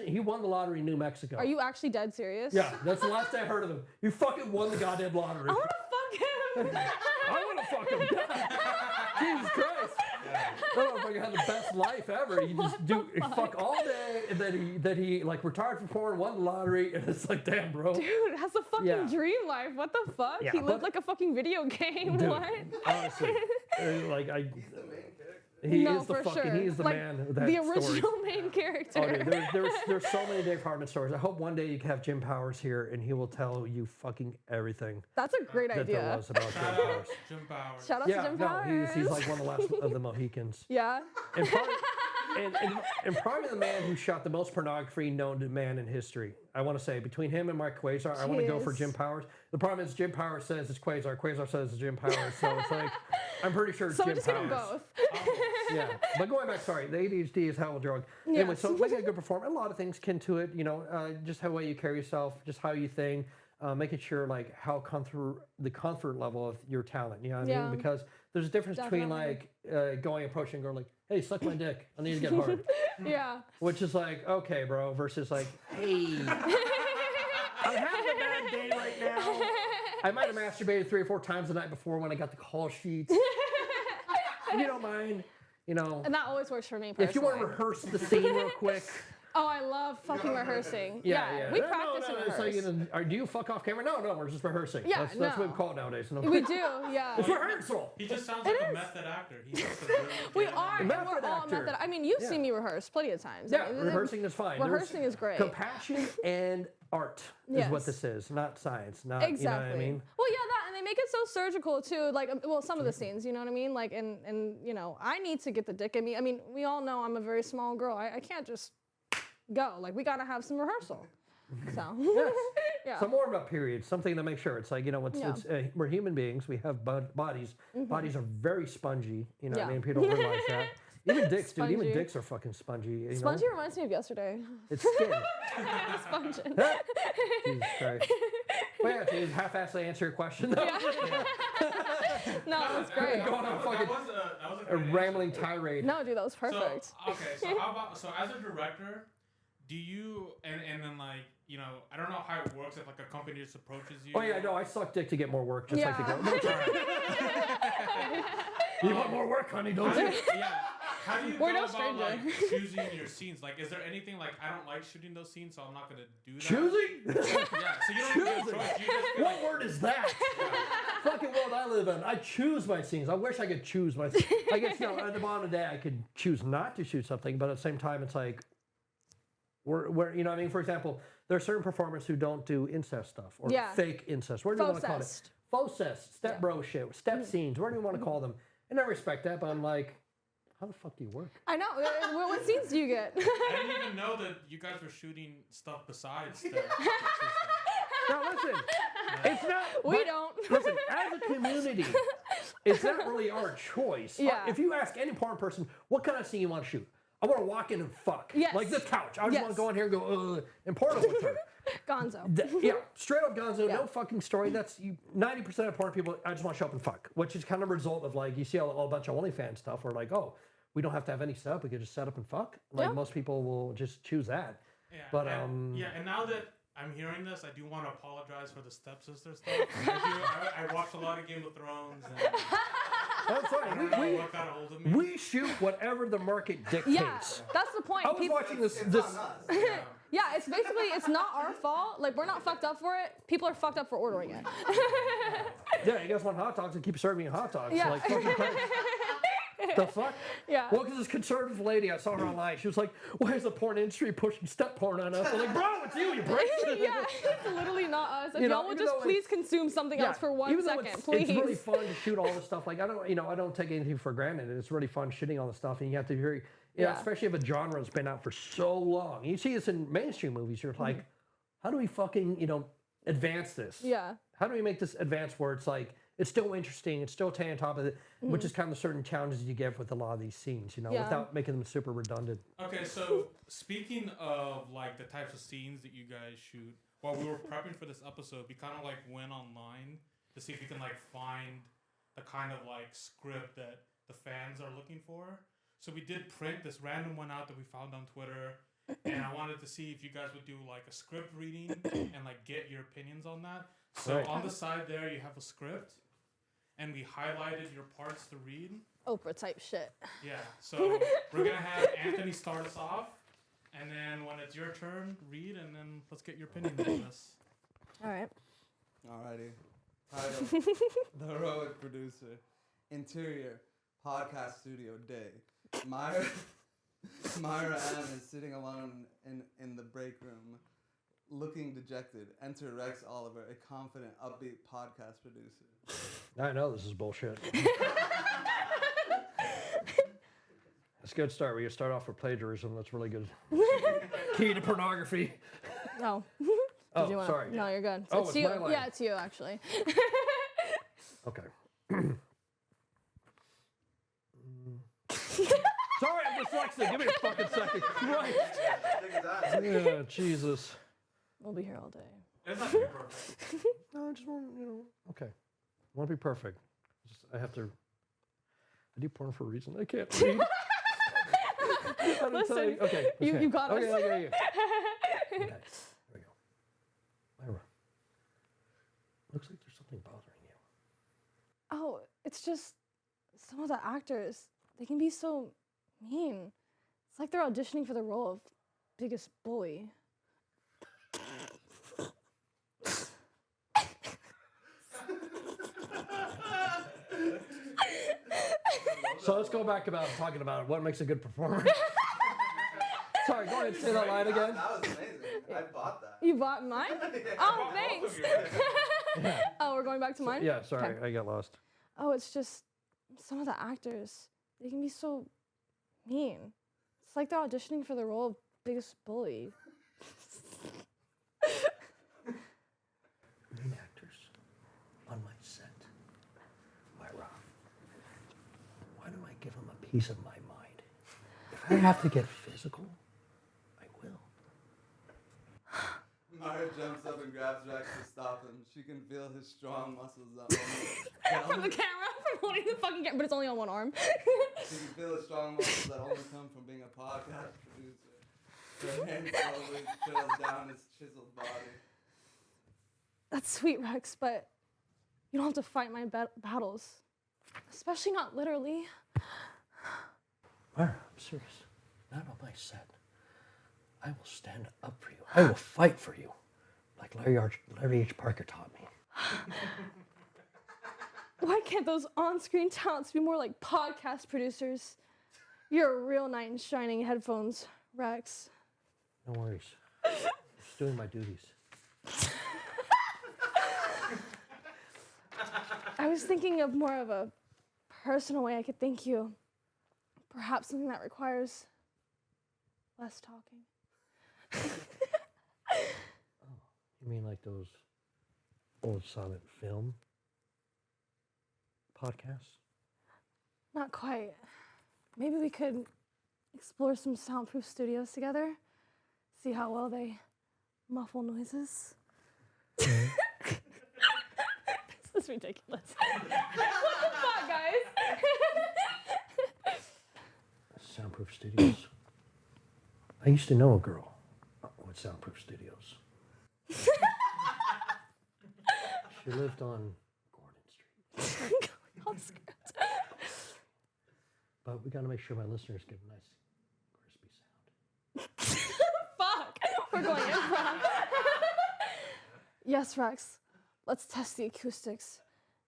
He won the lottery in New Mexico. Are you actually dead serious? Yeah, that's the last I heard of him. He fucking won the goddamn lottery. I want to fuck him. I want to fuck him. Jesus Christ. That motherfucker had the best life ever. He just fuck all day, and then he like retired from porn, won the lottery, and it's like, damn, bro. Dude, has a fucking Yeah. dream life. What the fuck? Yeah, he lived but- like a fucking video game. Dude, What? honestly, like I. He's the main character. He No, is the for fucking. sure. He is the Like, man of that the story. original main character. Oh, dude, there's so many Dave Hardman stories. I hope one day you can have Jim Powers here, and he will tell you fucking everything That's a great that there idea. was about Jim Shout Powers. out Jim Powers. Shout out Yeah, to Jim no, Powers. he's like one of the last of the Mohicans. Yeah. And probably the man who shot the most pornography known to man in history. I want to say between him and Mark Quasar, I want to go for Jeez. Jim Powers. The problem is Jim Powers says it's Quasar. Quasar says it's Jim Powers. So it's like I'm pretty sure it's So Jim we just get them Powers. both. Yeah, but going back, sorry, the ADHD is hell of a drug. Anyway, so making a good performer, a lot of things kin to it. You know, just how way you carry yourself, just how you think, making sure like how the comfort level of your talent. You know what I Yeah. mean? Because there's a difference between like approaching and going like, hey, suck my dick. I need to get hard. Yeah. Which is like, okay, bro, versus like, hey, I'm having a bad day right now. I might have masturbated 3 or 4 times the night before when I got the call sheets. If you don't mind, you know, And that always works for me personally. if you want to rehearse the scene real quick. Oh, I love fucking rehearsing. Yeah. We No, practice and It's like, rehearse. do you fuck off camera? No, we're just rehearsing. Yeah, That's what no. we call it nowadays. No. We do, yeah. It's rehearsal. He just sounds like a method actor. He's just a really We good are, and Method we're all actor. method. I mean, you've Yeah. seen me rehearse plenty of times. Yeah, I mean, rehearsing is fine. There's Rehearsing is great. Compassion and art is what Yes. this is, not science. Not Exactly. You know what I mean? Well, yeah, that, and they make it so surgical too. Like, well, some of the scenes, you know what I mean? Like, and you know, I need to get the dick in me. I mean, we all know I'm a very small girl. I can't just go. Like, we gotta have some rehearsal. So, Yes. yeah. So more about periods, something to make sure. It's like, you know, we're human beings. We have bodies. Bodies are very spongy. You know what I Yeah. mean? People don't realize that. Even dicks, dude. Even Spongy. dicks are fucking spongy. You Spongy know? reminds me of yesterday. It's skin. Sponging. Jesus Christ. Well, yeah, to half-assly answer your question. though. No, that's great. Going on fucking that was a a great rambling answer. tirade. No, dude, that was perfect. So, okay, so how about, so as a director, do you, and then like, you know, I don't know how it works if like a company just approaches you. Oh yeah, no, I suck dick to get more work, just like the Yeah. girl. No, it's all right. You want more work, honey, don't you? Yeah. how do you We're go no about stranger. like choosing your scenes? Like, is there anything like I don't like shooting those scenes, so I'm not gonna do that? Choosing? Yeah. So you don't even get a choice. You just get, What word is that? Fucking world I live in. I choose my scenes. I wish I could choose my. I guess at the bottom of the day, I could choose not to shoot something, but at the same time, it's like, we're you know what I mean. For example, there are certain performers who don't do incest stuff or fake incest. What do you want to call it? Faux-cest, step bro shit, step scenes. What do you want to call them? And I respect that, but I'm like, how the fuck do you work? I know. What scenes do you get? I didn't even know that you guys were shooting stuff besides that. Now listen, it's not. We don't. Listen, as a community, it's not really our choice. Yeah. If you ask any porn person, what kind of scene you want to shoot? I want to walk in and fuck. Yes. Like this couch. I just want Yes. to go in here and go, and porno with her. Gonzo. Yeah, straight up gonzo, no fucking story. That's 90% of porn people, I just want to show up and fuck, which is kind of a result of like, you see a bunch of OnlyFans stuff where like, oh, we don't have to have any setup, we could just set up and fuck. Like most people will just choose that. Yeah, But and now that I'm hearing this, I do want to apologize for the stepsister stuff. I watched a lot of Game of Thrones. And that's I don't fine. know what got a hold of me. We shoot whatever the market dictates. Yeah, that's the point. I was watching this. Yeah, it's basically, it's not our fault. Like, we're not fucked up for it. People are fucked up for ordering it. Yeah, you guys want hot dogs and keep serving you hot dogs. Yeah. Like, fucking Christ. The fuck? Yeah. Well, because this conservative lady, I saw her online. She was like, "Why is the porn industry pushing step porn on us?" I'm like, "Bro, it's you prick." Yeah, it's literally not us. If You know, y'all would even just though please consume something else for one even though second, it's, please. It's really fun to shoot all this stuff. Like I don't take anything for granted. It's really fun shooting all the stuff, and you have to hear, especially if a genre has been out for so long. You see this in mainstream movies. You're like, how do we fucking advance this? Yeah. How do we make this advance where it's like it's still interesting, it's still staying on top of it, which is kind of the certain challenges you get with a lot of these scenes, without making them super redundant. Okay, so speaking of like the types of scenes that you guys shoot, while we were prepping for this episode, we kind of like went online to see if we can like find the kind of like script that the fans are looking for. So we did print this random one out that we found on Twitter, and I wanted to see if you guys would do like a script reading and like get your opinions on that. So on the side there, you have a script, and we highlighted your parts to read. Oprah type shit. Yeah, so we're gonna have Anthony start us off, and then when it's your turn, read, and then let's get your opinion on this. All right. Alrighty. Title: The Heroic Producer. Interior: Podcast studio day. Myra M is sitting alone in the break room, looking dejected. Enter Wrex Oliver, a confident, upbeat podcast producer. I know this is bullshit. That's a good start. We start off with plagiarism. That's really good. Key to pornography. No. Oh, sorry. No, you're good. Oh, it's it's you. my line. Yeah, it's you actually. Okay. Sorry, I'm dyslexic. Give me a fucking second. Christ. Yeah, Jesus. We'll be here all day. It's not gonna be perfect. No, I just want, okay. I want to be perfect. I have to. I do porn for a reason. I can't read. Listen, okay. you got us. Okay. Okay, there we go. Myra, looks like there's something bothering you. Oh, it's just some of the actors. They can be so mean. It's like they're auditioning for the role of biggest bully. So let's go back about talking about what makes a good performer. Sorry, go ahead and say that line again. That was amazing. I bought that. You bought mine? Oh, thanks. Oh, we're going back to mine? Yeah, sorry, Okay. I got lost. Oh, it's just some of the actors. They can be so mean. It's like they're auditioning for the role of biggest bully. Mean actors on my set. Myra, why don't I give them a piece of my mind? If I have to get physical, I will. Myra jumps up and grabs Rex to stop him. She can feel his strong muscles up. From the camera, from holding the fucking camera, but it's only on one arm. She can feel the strong muscles that only come from being a podcast producer. Her hand slowly trails down his chiseled body. That's sweet, Rex, but you don't have to fight my battles. Especially not literally. Myra, I'm serious. Not on my set. I will stand up for you. I will fight for you, like Larry H. Parker taught me. Why can't those on-screen talents be more like podcast producers? You're a real knight in shining headphones, Wrex. No worries. Just doing my duties. I was thinking of more of a personal way I could thank you. Perhaps something that requires less talking. You mean like those old silent film podcasts? Not quite. Maybe we could explore some soundproof studios together. See how well they muffle noises. This is ridiculous. What the fuck, guys? Soundproof Studios. I used to know a girl with Soundproof Studios. She lived on Gordon Street. Off script. But we got to make sure my listeners get a nice, crispy sound. Fuck! We're going improv. Yes, Wrex. Let's test the acoustics.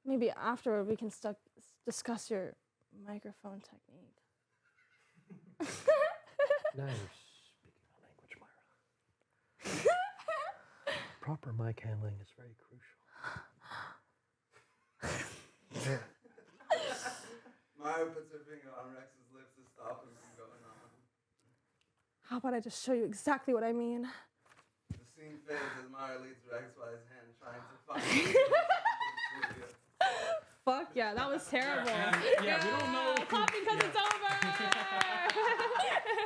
Maybe afterward we can discuss your microphone technique. Now you're speaking my language, Myra. Proper mic handling is very crucial. Myra puts her finger on Rex's lips to stop him from going on. How about I just show you exactly what I mean? The scene fades as Myra leads Rex by his hand, trying to find him. Fuck yeah, that was terrible. Yeah, we don't know. Clapping because it's over.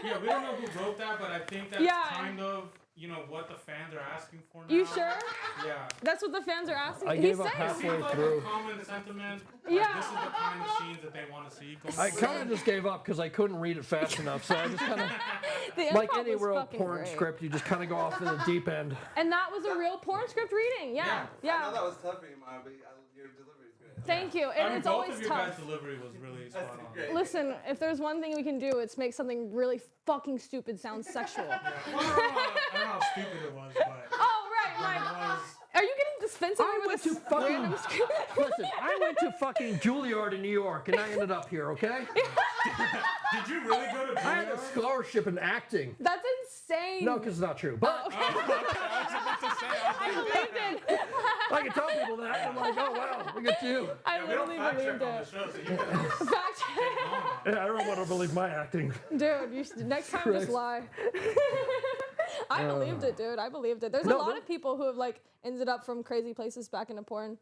Yeah, we don't know who wrote that, but I think that's kind of, what the fans are asking for now. You sure? Yeah. That's what the fans are asking? I He gave up said. halfway Seems like through. a common sentiment. Yeah. This is the kind of scenes that they want to see. I kind of just gave up because I couldn't read it fast enough. So I just kind of, The like improv any was real fucking porn great. script, you just kind of go off in the deep end. And that was a real porn script reading. Yeah. I know Yeah. that was tough for you, Myra, but your delivery is great. Thank you. I And mean, it's both always of your tough. guys' delivery was really spot on. Great. Listen, if there's one thing we can do, it's make something really fucking stupid sound sexual. Well, I don't know how stupid it was, but Oh, right, it right. was. Are you getting defensive I over went this to fucking, random script? listen, I went to fucking Juilliard in New York and I ended up here, okay? Did you really go to I had a Juilliard? scholarship in acting. That's insane. No, because it's not true. But I was about to say, I believed it. I can tell people that. I'm like, oh, wow, look at you. I we don't literally fact check believed on the it. show, so you can Fact check. Yeah, I don't want to believe my acting. Dude, you should, next time just lie. I believed it, dude. I believed it. There's a No, lot but- of people who have ended up from crazy places back into porn.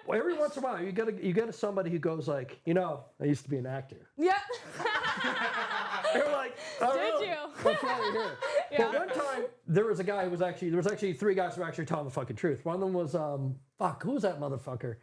Well, every once in a while, you get somebody who goes like, I used to be an actor. Yeah. They're like, oh, Did really? you? That's why you're here. Yeah. But one time, there was actually three guys who were actually telling the fucking truth. One of them was, who was that motherfucker?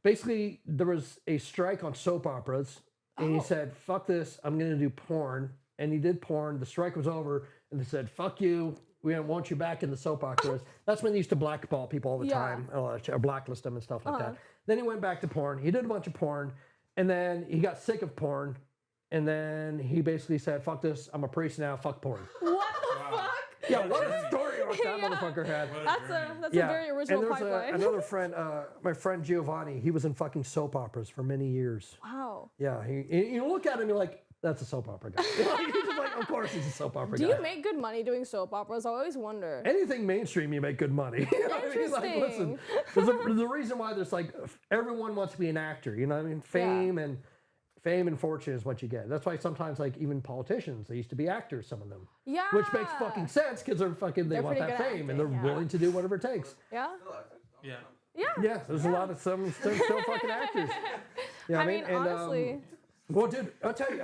Basically, there was a strike on soap operas, and he said, fuck this, I'm going to do porn. And he did porn, the strike was over, and they said, fuck you, we don't want you back in the soap operas. That's when they used to blackball people all the time, or blacklist them and stuff like that. Then he went back to porn, he did a bunch of porn, and then he got sick of porn, and then he basically said, fuck this, I'm a priest now, fuck porn. What the fuck? Yeah, what a story that Yeah. motherfucker had. That's a very original and there's pipeline. another friend, my friend Giovanni, he was in fucking soap operas for many years. Wow. Yeah, you look at him, you're like, that's a soap opera guy. You're just like, of course he's a soap opera Do guy. you make good money doing soap operas? I always wonder. Anything mainstream, you make good money. You know what I mean? Like, listen, there's a reason why there's everyone wants to be an actor. You know what I mean? Fame and fortune is what you get. That's why sometimes even politicians, they used to be actors, some of them. Yeah. Which makes fucking sense because they They're want pretty that good at fame and they're acting, willing to do whatever it takes. Yeah. Yeah. Yeah. Yeah, there's a lot of some still fucking actors. Yeah, I mean, honestly. Well, dude, I'll tell you,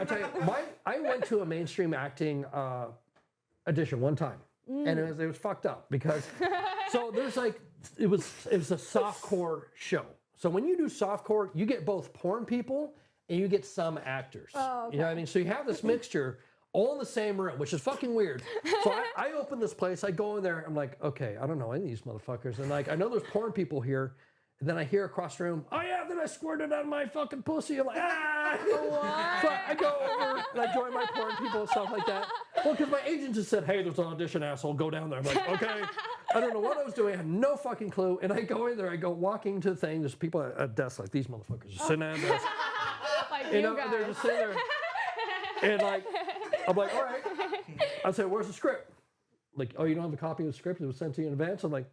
I went to a mainstream acting audition one time, and it was fucked up because so there's it was a softcore show. So when you do softcore, you get both porn people and you get some actors. Oh, okay. You know what I mean? So you have this mixture all in the same room, which is fucking weird. So I open this place, I go in there, I'm like, okay, I don't know any of these motherfuckers, and I know there's porn people here. And then I hear across the room, oh yeah, then I squirted on my fucking pussy. I'm like, ah! What? So I go over, like join my porn people and stuff like that. Well, because my agent just said, hey, there's an audition, asshole, go down there. I'm like, okay. I don't know what I was doing. I had no fucking clue. And I go in there, I go walking to the thing. There's people at a desk like these motherfuckers just sitting at a desk. Like You you know, guys. and they're just sitting there. And like, I'm like, all right. I said, where's the script? Like, oh, you don't have a copy of the script? It was sent to you in advance? I'm like,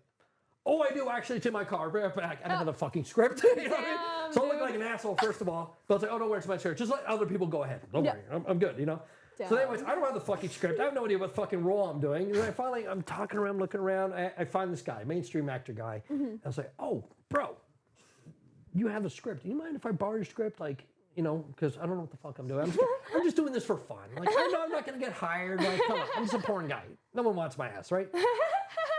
oh, I do actually. It's in my car. Right back. I don't have a fucking script. You know what I mean? Damn, So I look dude. like an asshole, first of all. But I was like, oh, no, where's my script? Just let other people go ahead. Don't worry. I'm good, you know? So Damn. anyways, I don't have the fucking script. I have no idea what fucking role I'm doing. And then I'm talking around, looking around. I find this guy, mainstream actor guy. And I was like, oh, bro, you have a script. Do you mind if I borrow your script? Like, you know, because I don't know what the fuck I'm doing. I'm just doing this for fun. Like, I know I'm not going to get hired. Like, come on, I'm just a porn guy. No one wants my ass, right?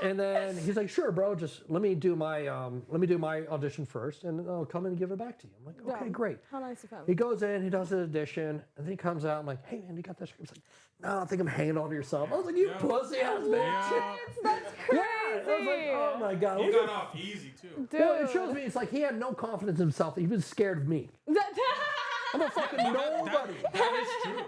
And then he's like, sure, bro, just let me do my audition first, and I'll come in and give it back to you. I'm like, okay, Yeah. great. How nice of him. He goes in, he does the audition, and then he comes out. I'm like, hey, man, you got that script? He's like, no, I think I'm hanging on to yourself. I was like, you pussy ass bitch. Yeah. That's Yeah, crazy. I was like, oh my god. You Look got at- off easy too. Dude. Well, it shows me it's like he had no confidence in himself. He was scared of me. I'm a fucking nobody. That is true.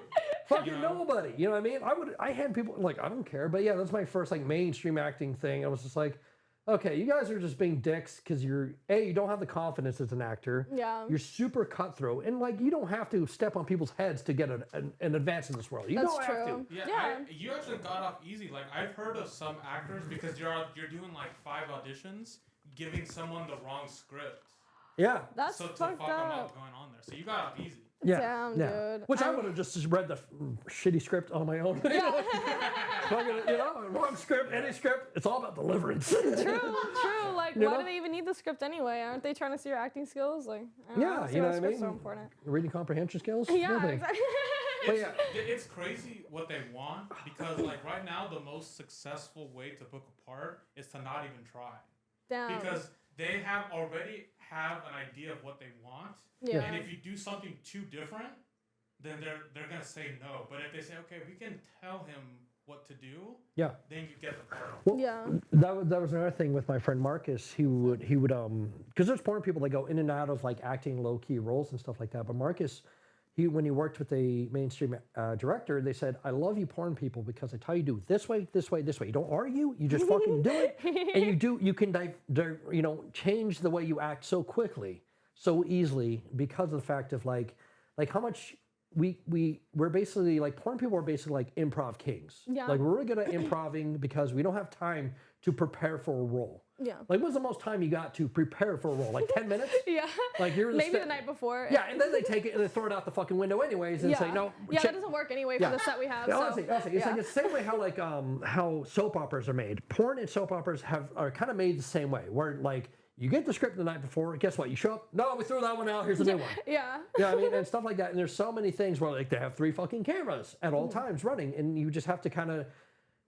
Fucking You know? nobody. You know what I mean? I had people like, I don't care, but yeah, that's my first like mainstream acting thing. I was just like, okay, you guys are just being dicks because you don't have the confidence as an actor. Yeah. You're super cutthroat, and like you don't have to step on people's heads to get an advance in this world. You That's don't have true. to. Yeah, you actually got off easy. Like I've heard of some actors because you're doing like 5 auditions, giving someone the wrong script. Yeah. That's So to fucked fuck them up. up going on there. So you got off easy. Yeah. Damn, yeah. dude. Which I would have just read the shitty script on my own. Yeah. Fucking, you know, wrong script, any script. It's all about deliverance. True. Like, You why know? do they even need the script anyway? Aren't they trying to see your acting skills? Like, I don't know, Yeah, see you know why what I script's mean? so important. Reading comprehension skills. Yeah, Nothing. exactly. But yeah. It's crazy what they want because like right now the most successful way to book a part is to not even try Damn. because they already have an idea of what they want, yeah. and if you do something too different, then they're gonna say no. But if they say okay, we can tell him what to do, Yeah. then you get the part. Well, Yeah. that was another thing with my friend Marcus. He would because there's porn people that go in and out of like acting low key roles and stuff like that. But Marcus, when he worked with a mainstream director, they said, "I love you porn people because I tell you do it this way, this way, this way. You don't argue. You just fucking do it, and you can change the way you act so quickly, so easily because of the fact of like how much." We're basically like porn people are basically like improv kings. Yeah. Like we're really good at improving because we don't have time to prepare for a role. Yeah. Like when's the most time you got to prepare for a role? Like 10 minutes? Yeah. Like you're Maybe the night before. Yeah, and then they take it and they throw it out the fucking window anyways and say no. Yeah, shit. that doesn't work anyway Yeah. for the set we have. Yeah, So. honestly, it's like it's the same way how like how soap operas are made. Porn and soap operas are kind of made the same way. Where like you get the script the night before, guess what? You show up, no, we threw that one out, here's a new one. Yeah. Yeah, I mean, and stuff like that. And there's so many things where like they have 3 fucking cameras at all times running, and you just have to kind of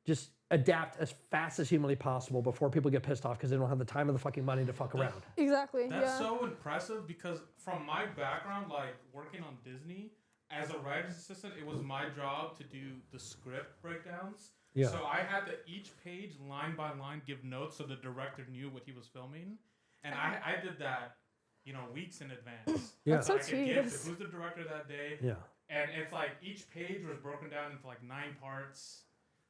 just adapt as fast as humanly possible before people get pissed off because they don't have the time or the fucking money to fuck around. Exactly. That's yeah. so impressive because from my background, like working on Disney, as a writer's assistant, it was my job to do the script breakdowns. Yeah. So I had to each page, line by line, give notes so the director knew what he was filming. And I did that, weeks in advance. Yeah. That's so I could sweet. give who's the director that day. Yeah. And it's like each page was broken down into like 9 parts.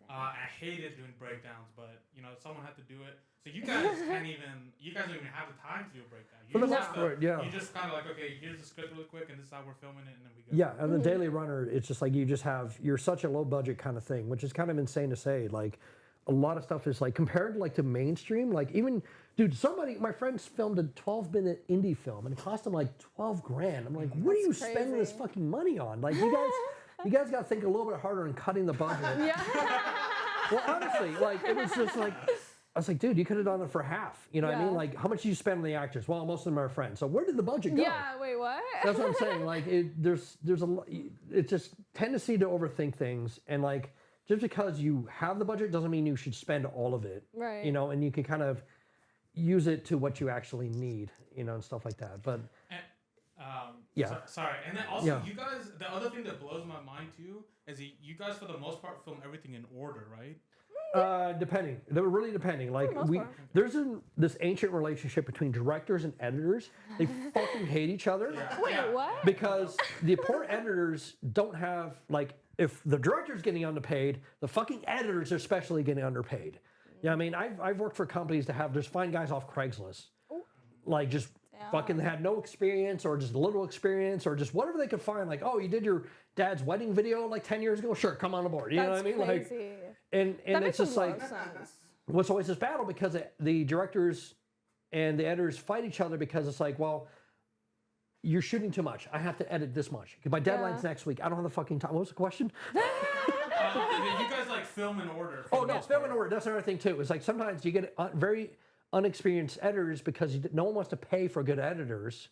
I hated doing breakdowns, but someone had to do it. So you guys don't even have the time to do a breakdown. For the just most have to- part, yeah. You just kind of like, okay, here's the script really quick, and this is how we're filming it, and then we go. Yeah, and the Daily Runner, it's just like you're such a low budget kind of thing, which is kind of insane to say. Like a lot of stuff is like compared like to mainstream, like even dude, my friends filmed a 12-minute indie film and it cost them like 12 grand. I'm like, what are you That's spending this crazy. fucking money on? Like you guys got to think a little bit harder in cutting the budget. Yeah. Well, honestly, like it was just like I was like, dude, you could have done it for half. You know what I mean? Yeah. Like, how much do you spend on the actors? Well, most of them are friends. So where did the budget go? Yeah. Wait. What? That's what I'm saying. Like, there's it's just tendency to overthink things, and like just because you have the budget doesn't mean you should spend all of it. Right. And you can kind of use it to what you actually need, and stuff like that. But And, Yeah. sorry. And then also, Yeah. you guys, the other thing that blows my mind too is you guys, for the most part, film everything in order, right? Depending. They're really depending. Like most part. there's this ancient relationship between directors and editors. They fucking hate each other Wait, what? because the poor editors don't have like if the director's getting underpaid, the fucking editors are especially getting underpaid. Yeah, I mean, I've worked for companies that have just find guys off Craigslist, like just fucking had no experience or just little experience or just whatever they could find. Like, oh, you did your dad's wedding video like 10 years ago. Sure, come on aboard. You know what I mean? Crazy. Like, and That it's makes a just lot like of sense. what's always this battle because the directors and the editors fight each other because it's like, well, you're shooting too much. I have to edit this much. My deadline's next week. I don't have the fucking time. What was the question? You guys like film in order. Oh no, film in order. That's another thing too. It's like sometimes you get very unexperienced editors because no one wants to pay for good editors.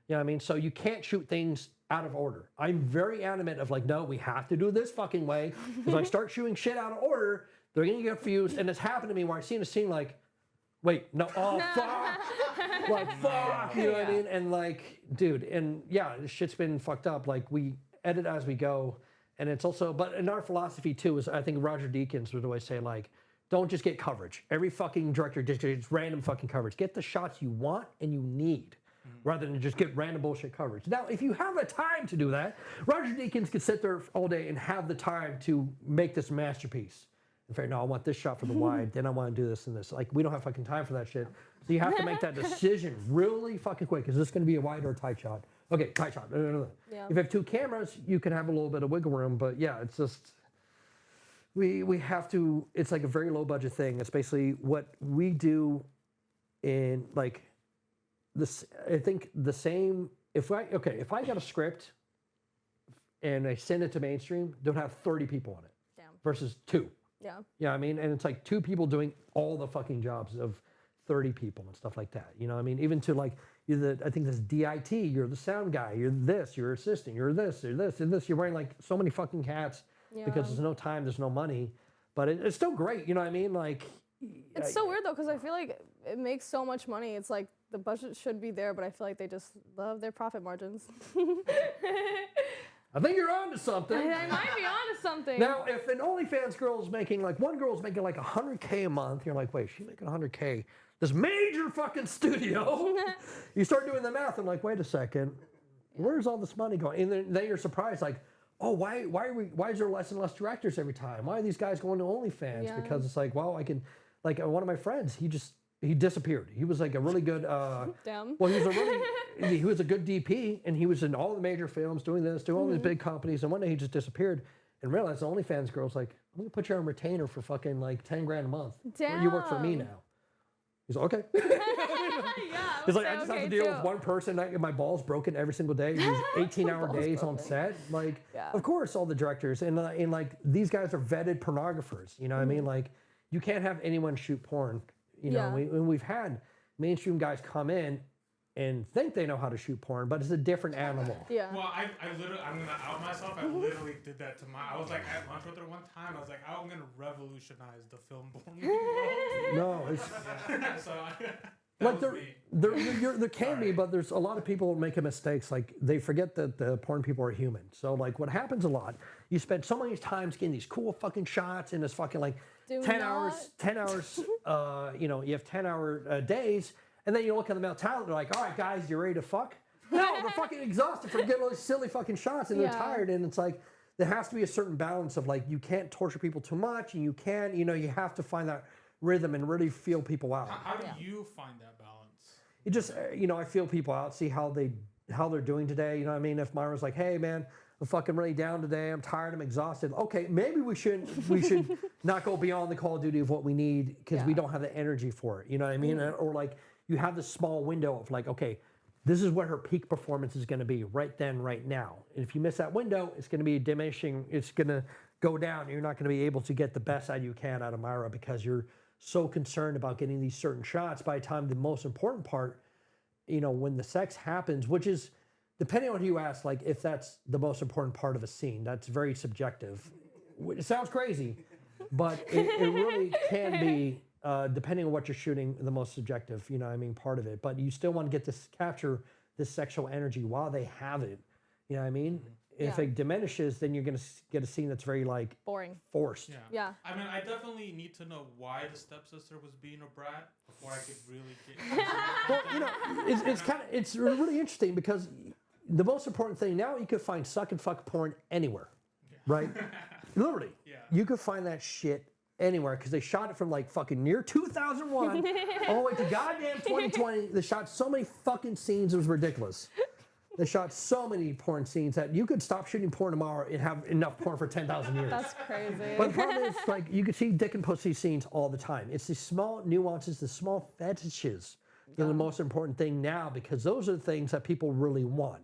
You know what I mean? So you can't shoot things out of order. I'm very adamant of like, no, we have to do this fucking way. Because I start shooting shit out of order, they're gonna get confused. And it's happened to me where I've seen a scene like, wait, no, oh fuck. Like fuck, you know what I mean? And like, dude, and yeah, this shit's been fucked up. Like we edit as we go. And it's also, but in our philosophy too, is I think Roger Deakins would always say like, don't just get coverage. Every fucking director just gets random fucking coverage. Get the shots you want and you need, rather than just get random bullshit coverage. Now, if you have the time to do that, Roger Deakins could sit there all day and have the time to make this masterpiece. In fact, no, I want this shot for the wide, then I want to do this and this. Like, we don't have fucking time for that shit. So you have to make that decision really fucking quick. Is this going to be a wide or a tight shot? Okay, tight shot. Yeah. If you have two cameras, you can have a little bit of wiggle room, but yeah, it's just, we have to, it's like a very low budget thing. It's basically what we do in like this, I think the same, if I got a script and I send it to mainstream, they'll have 30 people on it versus 2. Yeah. Yeah, I mean, and it's like 2 people doing all the fucking jobs of 30 people and stuff like that. You know what I mean? Even to like, I think this DIT, you're the sound guy, you're this, you're assistant, you're this, and this. You're wearing like so many fucking hats because there's no time, there's no money. But it's still great, you know what I mean? Like, it's so weird though, because I feel like it makes so much money. It's like the budget should be there, but I feel like they just love their profit margins. I think you're onto something. I might be onto something. Now, if an OnlyFans girl's making like, one girl's making like $100K a month, you're like, wait, she's making $100K. This major fucking studio. You start doing the math and like, wait a second, where's all this money going? And then you're surprised, like, oh, why is there less and less directors every time? Why are these guys going to OnlyFans? Yeah. Because it's like, well, I can, like one of my friends, he disappeared. He was like a really good, Damn. well, he was a good DP and he was in all the major films doing all these big companies. And one day he just disappeared and realized the OnlyFans girl's like, I'm gonna put you on retainer for fucking like 10 grand a month. Damn. You work for me now. He's like, okay. Yeah, He's like, I just have to deal with one person. I get my balls broken every single day. These 18-hour days on set. Like, of course, all the directors and like these guys are vetted pornographers. You know what I mean? Like, you can't have anyone shoot porn. You know, we've had mainstream guys come in and think they know how to shoot porn, but it's a different animal. Yeah. Well, I'm gonna out myself. I literally did that to I was like at lunch with her one time. I was like, I'm gonna revolutionize the film porn world. No, it's So like there can be, but there's a lot of people making mistakes. Like they forget that the porn people are human. So like what happens a lot, you spend so many times getting these cool fucking shots in this fucking like 10 hours, you know, you have 10-hour days, and then you look at the male talent, they're like, all right, guys, you ready to fuck? No, they're fucking exhausted from getting all these silly fucking shots, and they're tired, and it's like, there has to be a certain balance of like, you can't torture people too much, and you can't, you know, you have to find that rhythm and really feel people out. How do you find that balance? You just, you know, I feel people out, see how they're doing today, you know what I mean? If Myra's like, hey, man, I'm fucking really down today. I'm tired. I'm exhausted. Okay, maybe we should not go beyond the Call of Duty of what we need because we don't have the energy for it. You know what I mean? Or like you have this small window of like, okay, this is what her peak performance is going to be right then, right now. And if you miss that window, it's going to be diminishing. It's going to go down. You're not going to be able to get the best out you can out of Myra because you're so concerned about getting these certain shots. By the time the most important part, you know, when the sex happens, which is, depending on who you ask, like if that's the most important part of a scene, that's very subjective. It sounds crazy, but it really can be, depending on what you're shooting, the most subjective, you know what I mean, part of it. But you still want to get capture this sexual energy while they have it, you know what I mean? If Yeah. it diminishes, then you're going to get a scene that's very like Boring. forced. Yeah. Yeah. I mean, I definitely need to know why the stepsister was being a brat before I could really get. Well, you know, it's really interesting because the most important thing now, you could find suck and fuck porn anywhere, right? Literally, Yeah. you could find that shit anywhere because they shot it from like fucking near 2001 all the way to goddamn 2020. They shot so many fucking scenes, it was ridiculous. They shot so many porn scenes that you could stop shooting porn tomorrow and have enough porn for 10,000 years. That's crazy. But the problem is, like, you can see dick and pussy scenes all the time. It's the small nuances, the small fetishes that are the most important thing now because those are the things that people really want.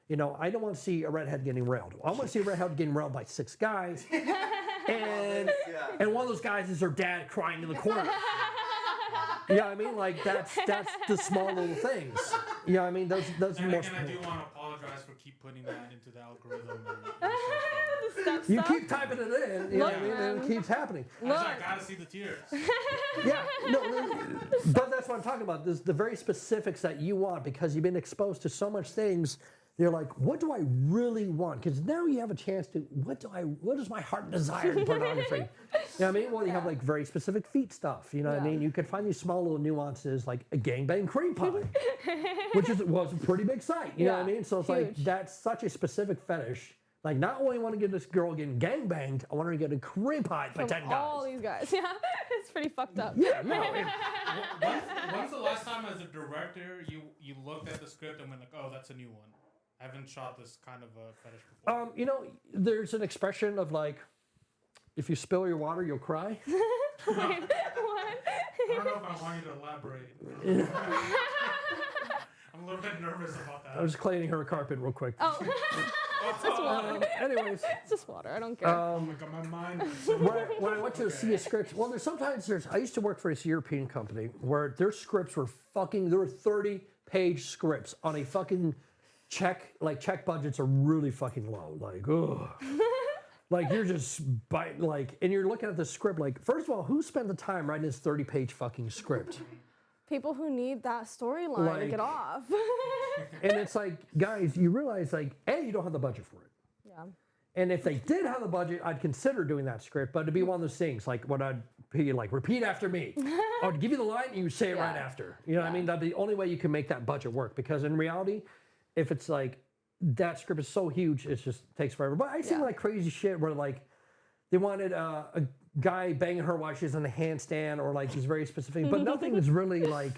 You know, I don't want to see a redhead getting railed. I want to see a redhead getting railed by 6 guys. And one of those guys is their dad crying in the corner. You know what I mean? Like, that's the small little things. You know what I mean? Those are And more. again, I do want to apologize for keep putting that into the algorithm. You keep typing it in, you know what I mean? And it keeps happening. I gotta see the tears. Yeah, no, but that's what I'm talking about. There's the very specifics that you want because you've been exposed to so much things. You're like, what do I really want? Because now you have a chance to, what does my heart desire in pornography? You know what I mean? Well, you have like very specific feet stuff. You know what I mean? You could find these small little nuances like a gangbang cream pie, which was a pretty big site. You know what I mean? So it's like, that's such a specific fetish. Like, not only want to get this girl getting gangbanged, I want her to get a cream pie by 10 guys. All these guys. Yeah. It's pretty fucked up. Yeah, no. When's the last time as a director you looked at the script and went like, oh, that's a new one? I haven't shot this kind of a fetish before. You know, there's an expression of like, if you spill your water, you'll cry. Wait, what? I don't know if I want you to elaborate. I'm a little bit nervous about that. I was cleaning her carpet real quick. Oh. It's just water. Anyways, It's just water. I don't care. Oh my god, my mind. is so when I went to see a script, well, I used to work for this European company where their scripts were there were 30-page scripts on a fucking check budgets are really fucking low. Like, ugh. Like you're just and you're looking at the script like, first of all, who spent the time writing this 30-page fucking script? People who need that storyline to Like- get off. And it's like, guys, you realize like, A, you don't have the budget for it. Yeah. And if they did have the budget, I'd consider doing that script, but it'd be one of those things like what I'd be like, repeat after me. I'd give you the line and you say it right after. You know what I mean? That'd be the only way you can make that budget work because in reality, if it's like that script is so huge, it just takes forever. But I've seen like crazy shit where like they wanted a guy banging her while she's in the handstand or like these very specific, but nothing is really like,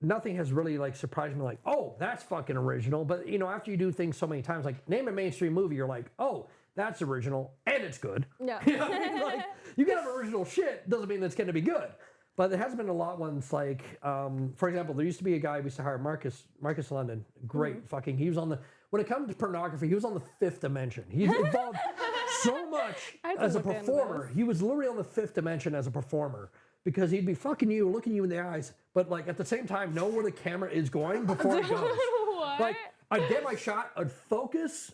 nothing has really like surprised me like, oh, that's fucking original. But you know, after you do things so many times, like name a mainstream movie, you're like, oh, that's original and it's good. Yeah. You know what I mean? Like, you can have original shit, doesn't mean it's going to be good. But there has been a lot ones like, for example, there used to be a guy we used to hire, Marcus London. Great fucking, he was on the, when it comes to pornography, he was on the 5th dimension. He's involved so much as a performer. He was literally on the 5th dimension as a performer because he'd be fucking you, looking you in the eyes, but like at the same time, know where the camera is going before it goes. What? Like, I'd get my shot, I'd focus,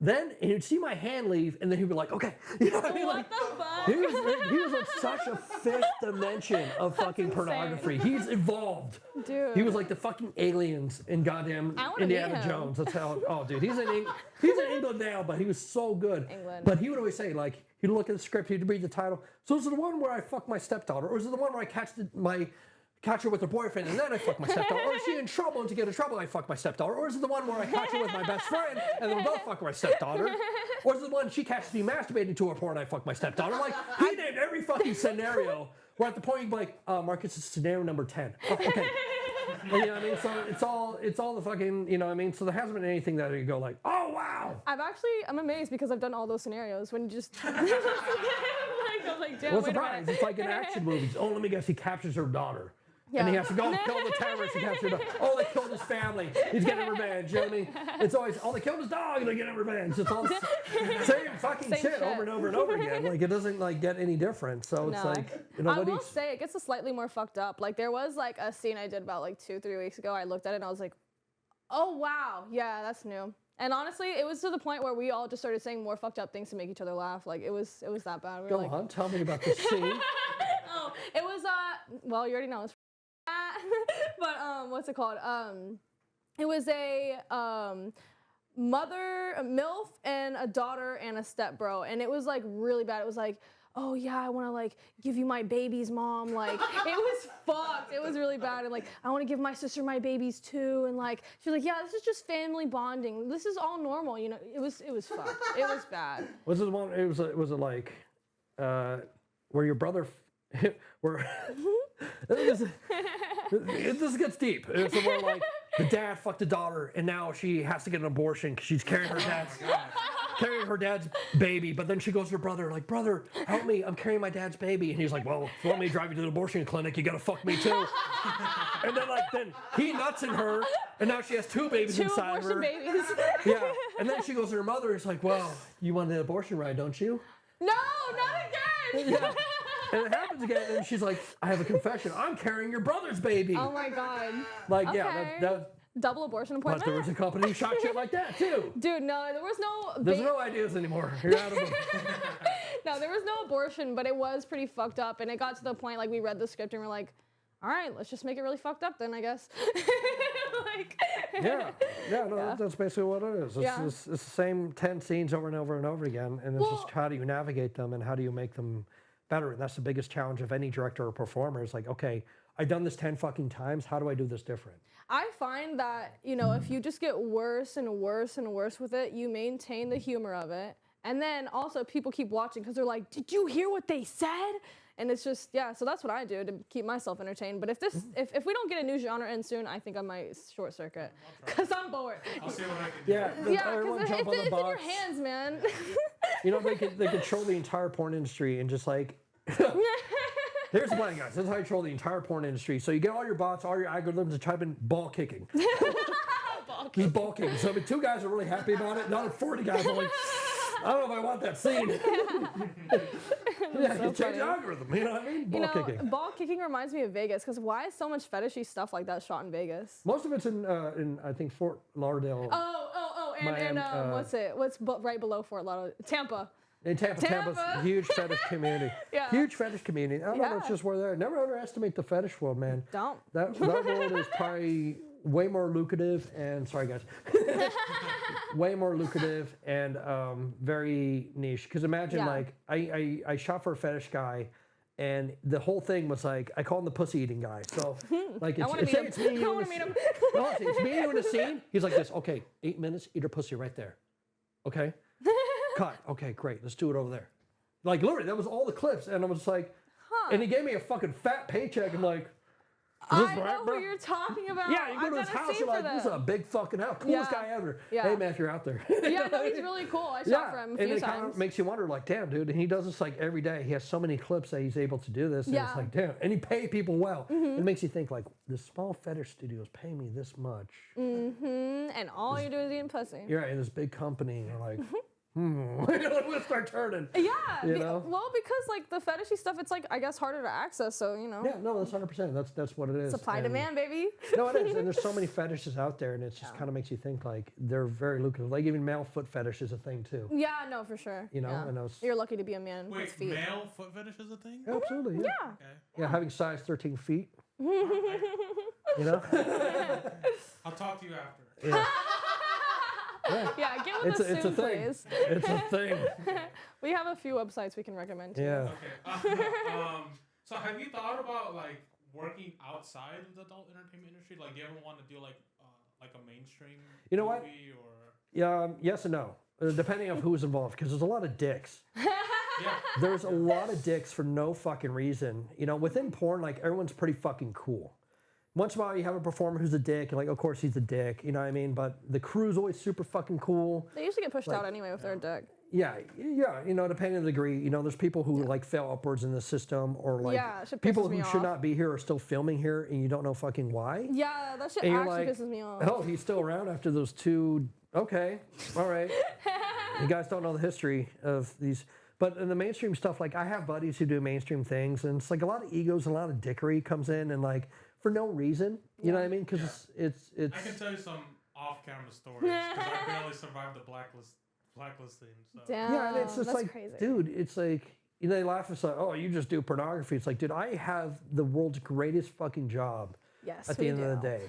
then and he'd see my hand leave, and then he'd be like, okay. You know what I mean? What Like, the fuck? he was on such a 5th dimension of fucking insane. pornography. He's evolved. Dude. He was like the fucking aliens in goddamn I wanna Indiana meet him. Jones. That's how. Oh, dude, he's in England now, but he was so good. England. But he would always say like, he'd look at the script, he'd read the title. So is it the one where I fuck my stepdaughter, or is it the one where I catch her with her boyfriend and then I fuck my stepdaughter? Or is she in trouble and to get in trouble I fuck my stepdaughter? Or is it the one where I catch her with my best friend and then we both fuck my stepdaughter? Or is it the one she catches me masturbating to her porn and I fuck my stepdaughter? Like, he named every fucking scenario. Where at the point you'd be like, Marcus, it's scenario number 10. Oh, okay. And, you know what I mean? So it's all the fucking, you know what I mean? So there hasn't been anything that you go like, oh wow. I'm amazed because I've done all those scenarios when you just I'm like, damn, What's wait the a prize? minute. It's like in action movies. Oh, let me guess, he captures her daughter. Yeah. And he has to go kill the terrorists and capture the. Oh, they killed his family. He's getting revenge. You know what I mean? It's always, oh, they killed his dog and they're getting revenge. It's all the same fucking Same shit shit. over and over and over again. Like, it doesn't like get any different. So it's No. like, you know, I what will he's. say it gets a slightly more fucked up. Like there was like a scene I did about like 2-3 weeks ago. I looked at it and I was like, oh wow, yeah, that's new. And honestly, it was to the point where we all just started saying more fucked up things to make each other laugh. Like it was that bad. We were Go like, on, tell me about this scene. oh, it was well, you already know it's but what's it called? It was a mother, a MILF, and a daughter and a stepbro, and it was like really bad. It was like, oh yeah, I want to like give you my babies, mom. Like it was fucked. It was really bad. And like I want to give my sister my babies too. And like she's like, yeah, this is just family bonding. This is all normal, you know. It was fucked. It was bad. Was it the one? Was it like where your brother? Where this gets deep. It's where like the dad fucked the daughter, and now she has to get an abortion because she's carrying her dad's baby. But then she goes to her brother, like, brother, help me, I'm carrying my dad's baby. And he's like, well, if you want me to drive you to the abortion clinic, you gotta fuck me too. And then he nuts in her, and now she has two babies inside of her. Two abortion babies. Yeah. And then she goes to her mother, and it's like, well, you want an abortion ride, don't you? No, not again. Yeah. And it happens again, and she's like, I have a confession. I'm carrying your brother's baby. Oh my God. Like, Okay. yeah, that Double abortion but appointment? there was a company who shot shit like that, too. Dude, no, there was no... There's no ideas anymore. You're out of them. No, there was no abortion, but it was pretty fucked up, and it got to the point, like, we read the script, and we're like, all right, let's just make it really fucked up then, I guess. Like... Yeah, no, that's basically what it is. It's the same 10 scenes over and over and over again, and it's just how do you navigate them and how do you make them better? And that's the biggest challenge of any director or performer is like, okay, I've done this 10 fucking times. How do I do this different? I find that, you know, if you just get worse and worse and worse with it, you maintain the humor of it. And then also people keep watching because they're like, did you hear what they said? And it's just, yeah, so that's what I do to keep myself entertained. But if if we don't get a new genre in soon, I think I might short circuit because I'm bored. I'll see what I can do. Yeah, Because it's in your hands, man. You know, they could troll the entire porn industry and just like... Here's the plan, guys. This is how you troll the entire porn industry. So you get all your bots, all your algorithms, and type in ball kicking. Just ball kicking. So if two guys are really happy about it, not 40 guys are like, I don't know if I want that scene. Yeah, you change the algorithm. You know what I mean? Ball kicking. Ball kicking reminds me of Vegas because why is so much fetishy stuff like that shot in Vegas? Most of it's in I think Fort Lauderdale. And what's right below Fort Lauderdale? Tampa. In Tampa's a huge fetish community. Yeah. Huge fetish community. I don't know, it's just where they're. Never underestimate the fetish world, man. Don't. That world is probably way more lucrative and, sorry guys, way more lucrative and very niche. Because imagine like, I shot for a fetish guy and the whole thing was like, I call him the pussy eating guy. So like, it's me. I want to meet him. No, it's me in a scene. He's like this, okay, 8 minutes, eat her pussy right there. Okay? Cut. Okay, great. Let's do it over there. Like, literally, that was all the clips. And I was like, and he gave me a fucking fat paycheck. I'm like, I know who you're talking about. Yeah, you go to his house, you're like, this is a big fucking house. Coolest guy ever. Yeah. Hey, man, if you're out there. Yeah, no, he's really cool. I shot for him a few and it times. kind of makes you wonder, like, damn, dude. And he does this, like, every day. He has so many clips that he's able to do this. And it's like, damn. And he pay people well. It makes you think, like, this small fetish studio is paying me this much. And all you're doing is eating pussy. You're right, in this big company. You're like... we'll start turning. Yeah, you know? Well, because like the fetishy stuff, it's like I guess harder to access. So you know. Yeah, no, that's 100%. That's what it is. Supply demand, baby. No, it is, and there's so many fetishes out there, and it just kind of makes you think like they're very lucrative. Like even male foot fetish is a thing too. Yeah, no, for sure. You know, yeah. and you're lucky to be a man with Wait, feet. male foot fetish is a thing? Yeah, absolutely. Yeah. Yeah. Okay. Yeah, having size 13 feet. You know. I'll talk to you after. Yeah. Yeah, get with us soon, it's a thing. please. It's a thing. We have a few websites we can recommend to you. Yeah. Okay. So have you thought about like working outside of the adult entertainment industry? Like, do you ever want to do like a mainstream You know what? movie or? Yeah. Yes and no, depending on who's involved, because there's a lot of dicks. Yeah. There's a lot of dicks for no fucking reason. You know, within porn, like everyone's pretty fucking cool. Once in a while, you have a performer who's a dick, and like, of course he's a dick, you know what I mean? But the crew's always super fucking cool. They usually get pushed out anyway with their dick. Yeah, you know, depending on the degree, you know, there's people who like fail upwards in the system, or like people who should not be here are still filming here, and you don't know fucking why. Yeah, that shit And you're actually like, pisses me off. oh, he's still around after those two. Okay, all right. You guys don't know the history of these. But in the mainstream stuff, like I have buddies who do mainstream things, and it's like a lot of egos and a lot of dickery comes in, and like for no reason, you know what I mean? Because it's. I can tell you some off-camera stories because I barely survived the blacklisting. So. Damn, yeah, and it's just that's like, crazy. dude, it's like, you know, they laugh. It's like, oh, you just do pornography. It's like, dude, I have the world's greatest fucking job. Yes, at the end of the day,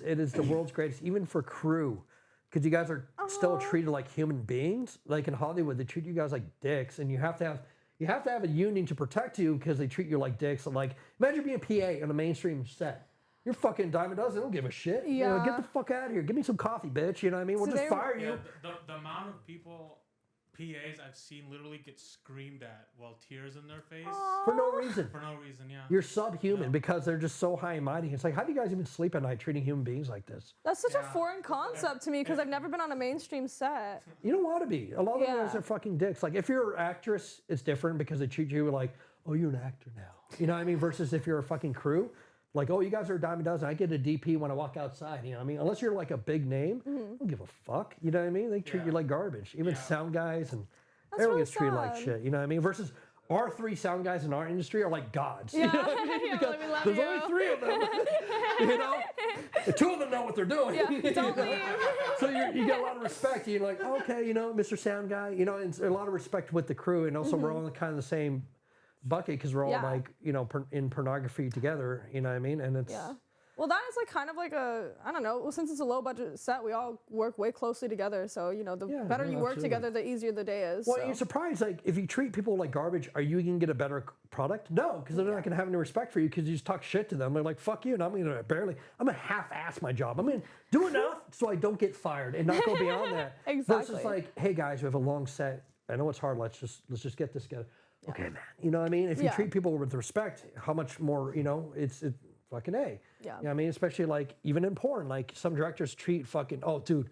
it is the world's greatest, even for crew, because you guys are still treated like human beings. Like in Hollywood, they treat you guys like dicks, and you have to have a union to protect you because they treat you like dicks. And like, imagine being a PA on a mainstream set. You're fucking dime a dozen. They don't give a shit. Yeah. You know, get the fuck out of here. Give me some coffee, bitch. You know what I mean? We'll just fire you. The amount of people, PAs I've seen literally get screamed at while tears in their face. For no reason. For no reason, yeah. You're subhuman because they're just so high and mighty. It's like, how do you guys even sleep at night treating human beings like this? That's such a foreign concept to me because I've never been on a mainstream set. You don't want to be. A lot of guys are fucking dicks. Like, if you're an actress, it's different because they treat you like, oh, you're an actor now. You know what I mean? Versus if you're a fucking crew. Like, oh, you guys are a dime a dozen. I get a DP when I walk outside. You know what I mean? Unless you're like a big name, I don't give a fuck. You know what I mean? They treat you like garbage. Even sound guys and everyone gets treated like shit. You know what I mean? Versus our 3 sound guys in our industry are like gods. Yeah. You know what I mean? Because we love there's you. only 3 of them. You know? And 2 of them know what they're doing. Yeah, you don't know? leave. So you get a lot of respect. You're like, okay, you know, Mr. Sound Guy. You know, and a lot of respect with the crew. And also we're all kind of the same bucket because we're all like, you know, in pornography together. You know what I mean? And it's... Yeah. Well, that is like kind of like I don't know, well, since it's a low budget set, we all work way closely together. So, you know, the better you work together, the easier the day is. Well, you're surprised, like, if you treat people like garbage, are you going to get a better product? No, because they're not going to have any respect for you because you just talk shit to them. They're like, fuck you, and I'm going to half-ass my job. I'm going to do enough so I don't get fired and not go beyond that. Exactly. Versus like, hey, guys, we have a long set. I know it's hard. Let's just get this together. Yeah. Okay, man. You know what I mean? If you treat people with respect, how much more, you know, it's fucking A. Yeah. You know what I mean? Especially like even in porn, like some directors treat fucking, oh, dude,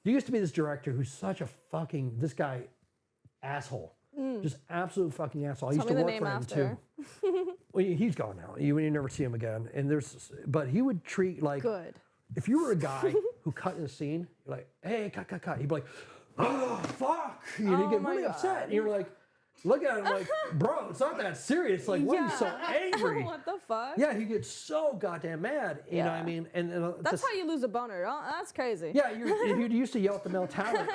there used to be this director who's such a fucking, this guy, asshole. Just absolute fucking asshole. I used to work for him too. Well, he's gone now. You never see him again. And but he would treat like, if you were a guy who cut in a scene, you're like, hey, cut. He'd be like, oh, fuck. He'd get really upset. And you're like, look at him like, bro, it's not that serious. Like, why are you so angry? What the fuck? Yeah, he gets so goddamn mad. You know what I mean? And that's how you lose a boner. Oh, that's crazy. Yeah, you used to yell at the male talent.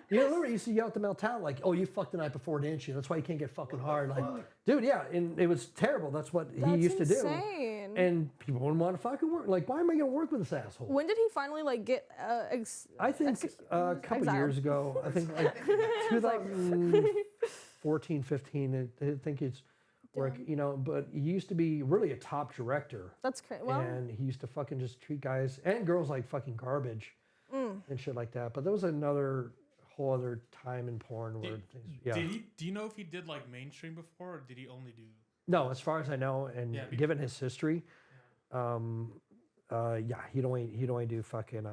You literally used to yell at the male talent like, oh, you fucked the night before, didn't you? That's why you can't get fucking hard. Like, dude, yeah, and it was terrible. That's what he used to do. And people wouldn't want to fucking work. Like, why am I going to work with this asshole? When did he finally like get? I think a couple years ago. I think like 2014, 15. I think it's work. You know, but he used to be really a top director. That's crazy. Well, and he used to fucking just treat guys and girls like fucking garbage and shit like that. But there was another whole other time in porn where things, do you know if he did like mainstream before, or did he only do? No, as far as I know, and given his history, he'd only do fucking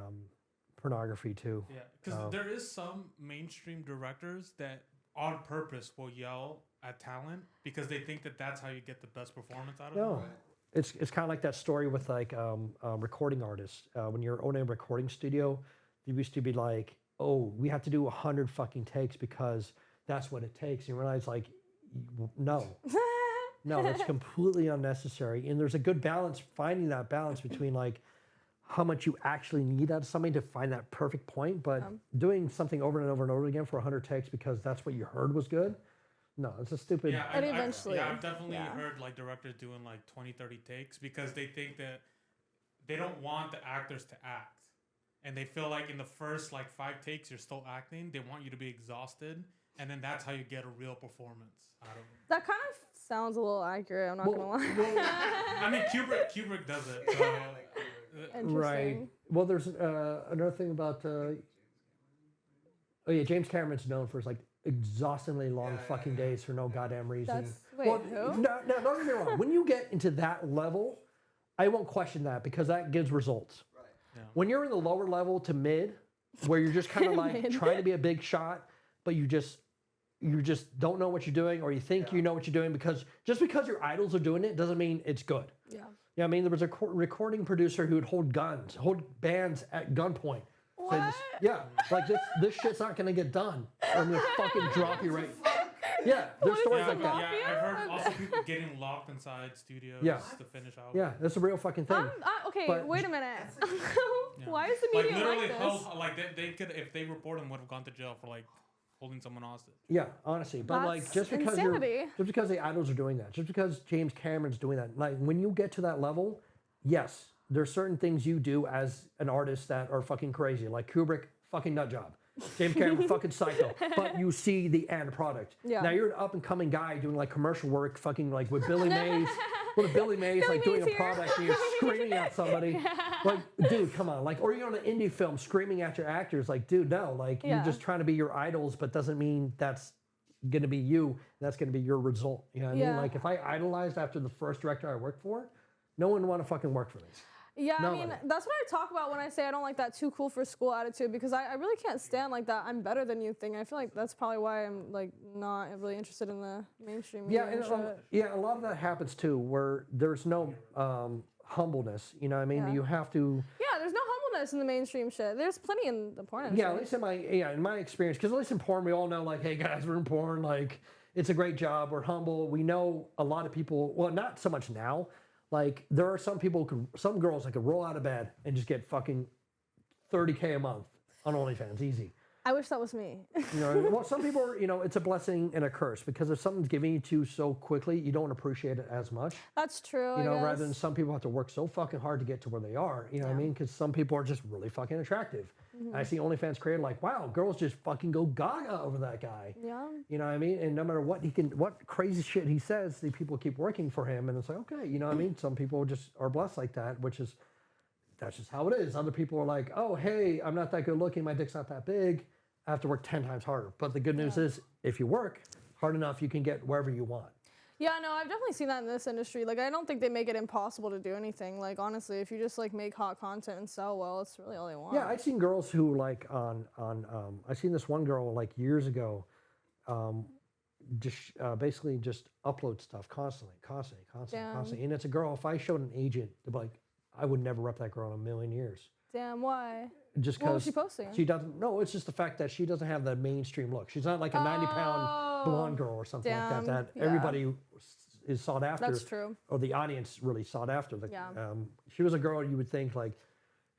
pornography too. Yeah, because there is some mainstream directors that on purpose will yell at talent because they think that that's how you get the best performance out of them. It's kind of like that story with like recording artists. When you're owning a recording studio, there used to be like, oh, we have to do 100 fucking takes because that's what it takes. And you realize like, no. No, that's completely unnecessary. And there's a good balance, finding that balance between like how much you actually need out of somebody to find that perfect point. But doing something over and over and over again for 100 takes because that's what you heard was good. No, it's a stupid. Yeah, and eventually. I've definitely heard like directors doing like 20, 30 takes because they think that they don't want the actors to act. And they feel like in the first like 5 takes, you're still acting. They want you to be exhausted. And then that's how you get a real performance out of it. That kind of sounds a little accurate. I'm not gonna lie. I mean, Kubrick does it. So, right. Well, there's another thing about. James Cameron's known for his like exhaustingly long fucking days for no goddamn reason. Who? No, don't get me wrong. When you get into that level, I won't question that because that gives results. Right. Yeah. When you're in the lower level to mid, where you're just kind of like trying to be a big shot, but you just don't know what you're doing, or you think you know what you're doing because your idols are doing it doesn't mean it's good. Yeah. Yeah, I mean, there was a recording producer who would hold bands at gunpoint. What? Like this shit's not gonna get done. I'm gonna fucking drop you right. Yeah, there's stories like that. Yeah, I've heard also people getting locked inside studios to finish out. Yeah, that's a real fucking thing. Okay, wait a minute. Why is the media like this? Like they could, if they report him, would have gone to jail for like holding someone hostage. Yeah, honestly, but like just because the idols are doing that, just because James Cameron's doing that, like when you get to that level, yes, there's certain things you do as an artist that are fucking crazy. Like Kubrick fucking nut job. James Cameron, fucking psycho. But you see the end product. Yeah. Now you're an up and coming guy doing like commercial work, fucking like with Billy Mays. With Billy Mays, like doing a product and you're screaming at somebody. Like, dude, come on. Like, or you're on an indie film screaming at your actors. Like, dude, no. Like, you're just trying to be your idols, but doesn't mean that's going to be you. That's going to be your result. You know what I mean? Like, if I idolized after the first director I worked for, no one would want to fucking work for me. Yeah, I mean, that's what I talk about when I say I don't like that too cool for school attitude, because I really can't stand like that I'm better than you thing. I feel like that's probably why I'm like not really interested in the mainstream media. Yeah, a lot of that happens too, where there's no humbleness. You know what I mean? You have to. Yeah, there's no humbleness in the mainstream shit. There's plenty in the porn industry. Yeah, at least in my experience, because at least in porn, we all know like, hey guys, we're in porn. Like, it's a great job. We're humble. We know a lot of people. Well, not so much now. Like, there are some girls that could roll out of bed and just get fucking $30K a month on OnlyFans, easy. I wish that was me. You know, well, some people are, it's a blessing and a curse, because if something's given you to so quickly, you don't appreciate it as much. That's true. Rather than some people have to work so fucking hard to get to where they are. You know what I mean? Because some people are just really fucking attractive. I see OnlyFans created like, wow, girls just fucking go gaga over that guy. Yeah. You know what I mean? And no matter what crazy shit he says, the people keep working for him, and it's like, okay, you know what I mean? Some people just are blessed like that, that's just how it is. Other people are like, oh, hey, I'm not that good looking, my dick's not that big, I have to work 10 times harder. But the good news is, if you work hard enough, you can get wherever you want. Yeah, no, I've definitely seen that in this industry. Like, I don't think they make it impossible to do anything. Like, honestly, if you just like make hot content and sell well, it's really all they want. Yeah, I've seen girls who like I seen this one girl like years ago, basically just upload stuff constantly. And it's a girl. If I showed an agent, they'd be like, I would never rep that girl in a million years. Damn, why? Just What because was she posting? she doesn't. No, it's just the fact that she doesn't have the mainstream look. She's not like a 90-pound blonde girl or something like that. That everybody is sought after. That's true. Or the audience really sought after. She was a girl you would think like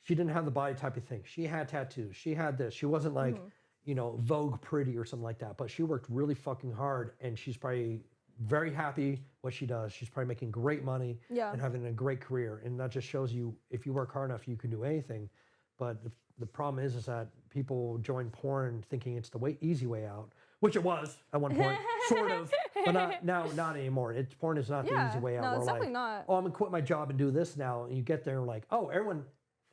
she didn't have the body type you think. She had tattoos. She had this. She wasn't like Vogue pretty or something like that. But she worked really fucking hard, and she's probably very happy what she does. She's probably making great money and having a great career. And that just shows you, if you work hard enough, you can do anything. But the problem is that people join porn thinking it's the easy way out, which it was at one point, sort of, but not anymore. Porn is not the easy way out. No, it's We're definitely like, not. oh, I'm gonna quit my job and do this now. And you get there and like, oh, everyone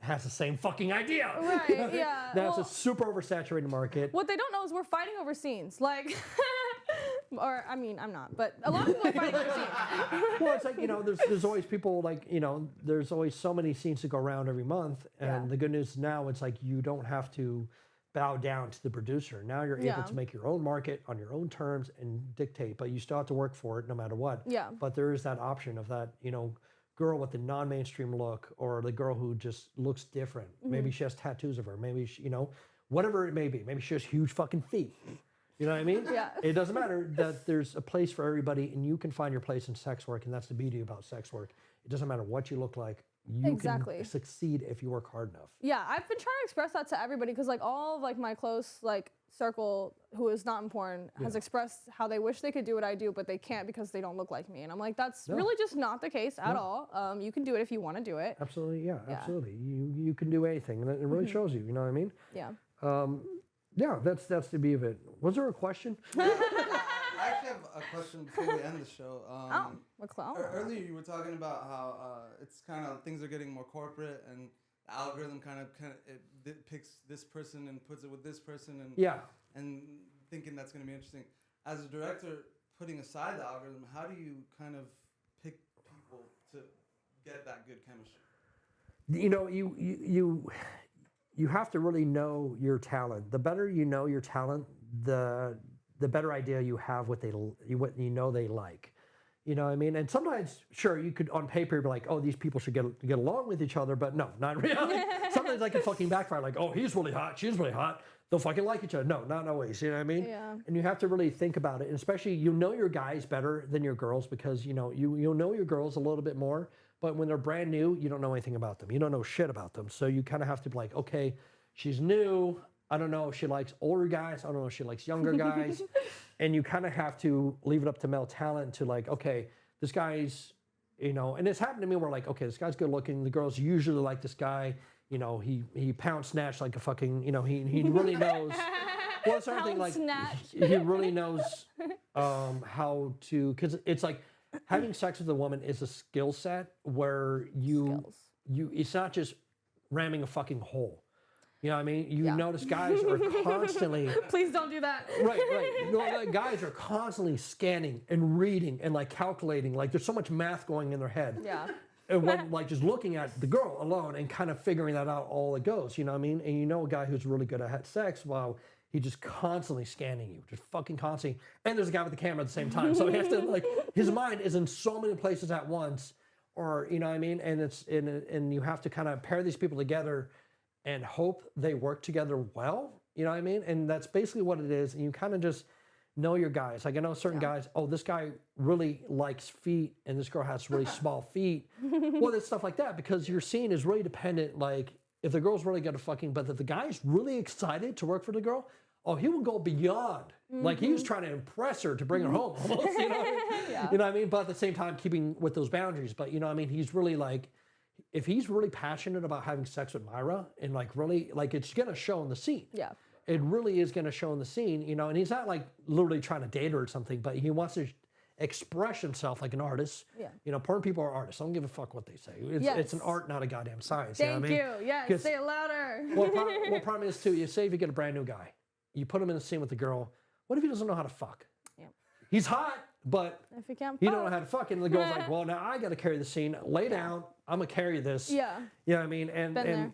has the same fucking idea. Right, yeah. Now it's a super oversaturated market. What they don't know is we're fighting over scenes. Like, or, I mean, I'm not, but a lot of people are fighting over scenes. Well, it's like, there's always people like, there's always so many scenes to go around every month. And the good news now, it's like you don't have to bow down to the producer. Now you're able to make your own market on your own terms and dictate, but you still have to work for it no matter what. Yeah. But there is that option of that, girl with the non-mainstream look, or the girl who just looks different. Maybe she has tattoos of her. Maybe she, whatever it may be. Maybe she has huge fucking feet. You know what I mean? Yeah. It doesn't matter that there's a place for everybody, and you can find your place in sex work, and that's the beauty about sex work. It doesn't matter what you look like. You can succeed if you work hard enough. Yeah, I've been trying to express that to everybody, because like all of like my close like circle who is not in porn has expressed how they wish they could do what I do, but they can't because they don't look like me. And I'm like, that's really just not the case at all. You can do it if you want to do it. Absolutely, absolutely. You can do anything, and it really shows you. You know what I mean? Yeah. Yeah, that's the beauty of it. Was there a question? I actually have a question before we end the show. Earlier you were talking about how it's kind of things are getting more corporate, and the algorithm kind of it picks this person and puts it with this person, and thinking that's going to be interesting. As a director, putting aside the algorithm, how do you kind of pick people to get that good chemistry? You have to really know your talent. The better you know your talent, the better idea you have what you know they like. You know what I mean? And sometimes, sure, you could on paper be like, oh, these people should get along with each other, but no, not really. Sometimes that can fucking backfire. Like, oh, he's really hot, she's really hot. They'll fucking like each other. No, not always. You know what I mean? Yeah. And you have to really think about it. And especially, your guys better than your girls, because you'll know your girls a little bit more. But when they're brand new, you don't know anything about them. You don't know shit about them. So you kind of have to be like, okay, she's new. I don't know if she likes older guys. I don't know if she likes younger guys. And you kind of have to leave it up to male talent to like, okay, this guy's, and it's happened to me where like, okay, this guy's good looking. The girls usually like this guy. you know, he pound snatch like a fucking, you know, he really knows. Well, it's something like he really knows how to, because it's like having sex with a woman is a skill set where you it's not just ramming a fucking hole. You know what I mean? You notice guys are constantly. Please don't do that. Right. You know, like guys are constantly scanning and reading and like calculating. Like there's so much math going in their head. Yeah. And when like just looking at the girl alone and kind of figuring that out all it goes. You know what I mean? And you know a guy who's really good at sex, well, he's just constantly scanning you, just fucking constantly. And there's a guy with the camera at the same time, so he has to like his mind is in so many places at once, or you know what I mean. And it's and you have to kind of pair these people together and hope they work together well. You know what I mean? And that's basically what it is. And you kind of just know your guys. Like I know certain guys. Oh, this guy really likes feet, and this girl has really small feet. Well, it's stuff like that because your scene is really dependent. Like if the girl's really good at fucking, but if the guy's really excited to work for the girl. Oh, he will go beyond. Like he was trying to impress her to bring her home almost, you know what I mean? You know what I mean? But at the same time, keeping with those boundaries. But you know what I mean? He's really like, if he's really passionate about having sex with Myra and like really, like it's gonna show in the scene. Yeah. It really is gonna show in the scene, you know, and he's not like literally trying to date her or something, but he wants to express himself like an artist. Yeah. You know, porn people are artists. I don't give a fuck what they say. It's an art, not a goddamn science. Thank you. Know what I mean? Yes, say it louder. Well, problem is too, you say if you get a brand new guy, you put him in the scene with the girl. What if he doesn't know how to fuck? Yeah. He's hot, but if he can't he don't know how to fuck. And the girl's like, well, now I got to carry the scene. Lay down. I'm gonna carry this. Yeah. You know what I mean? And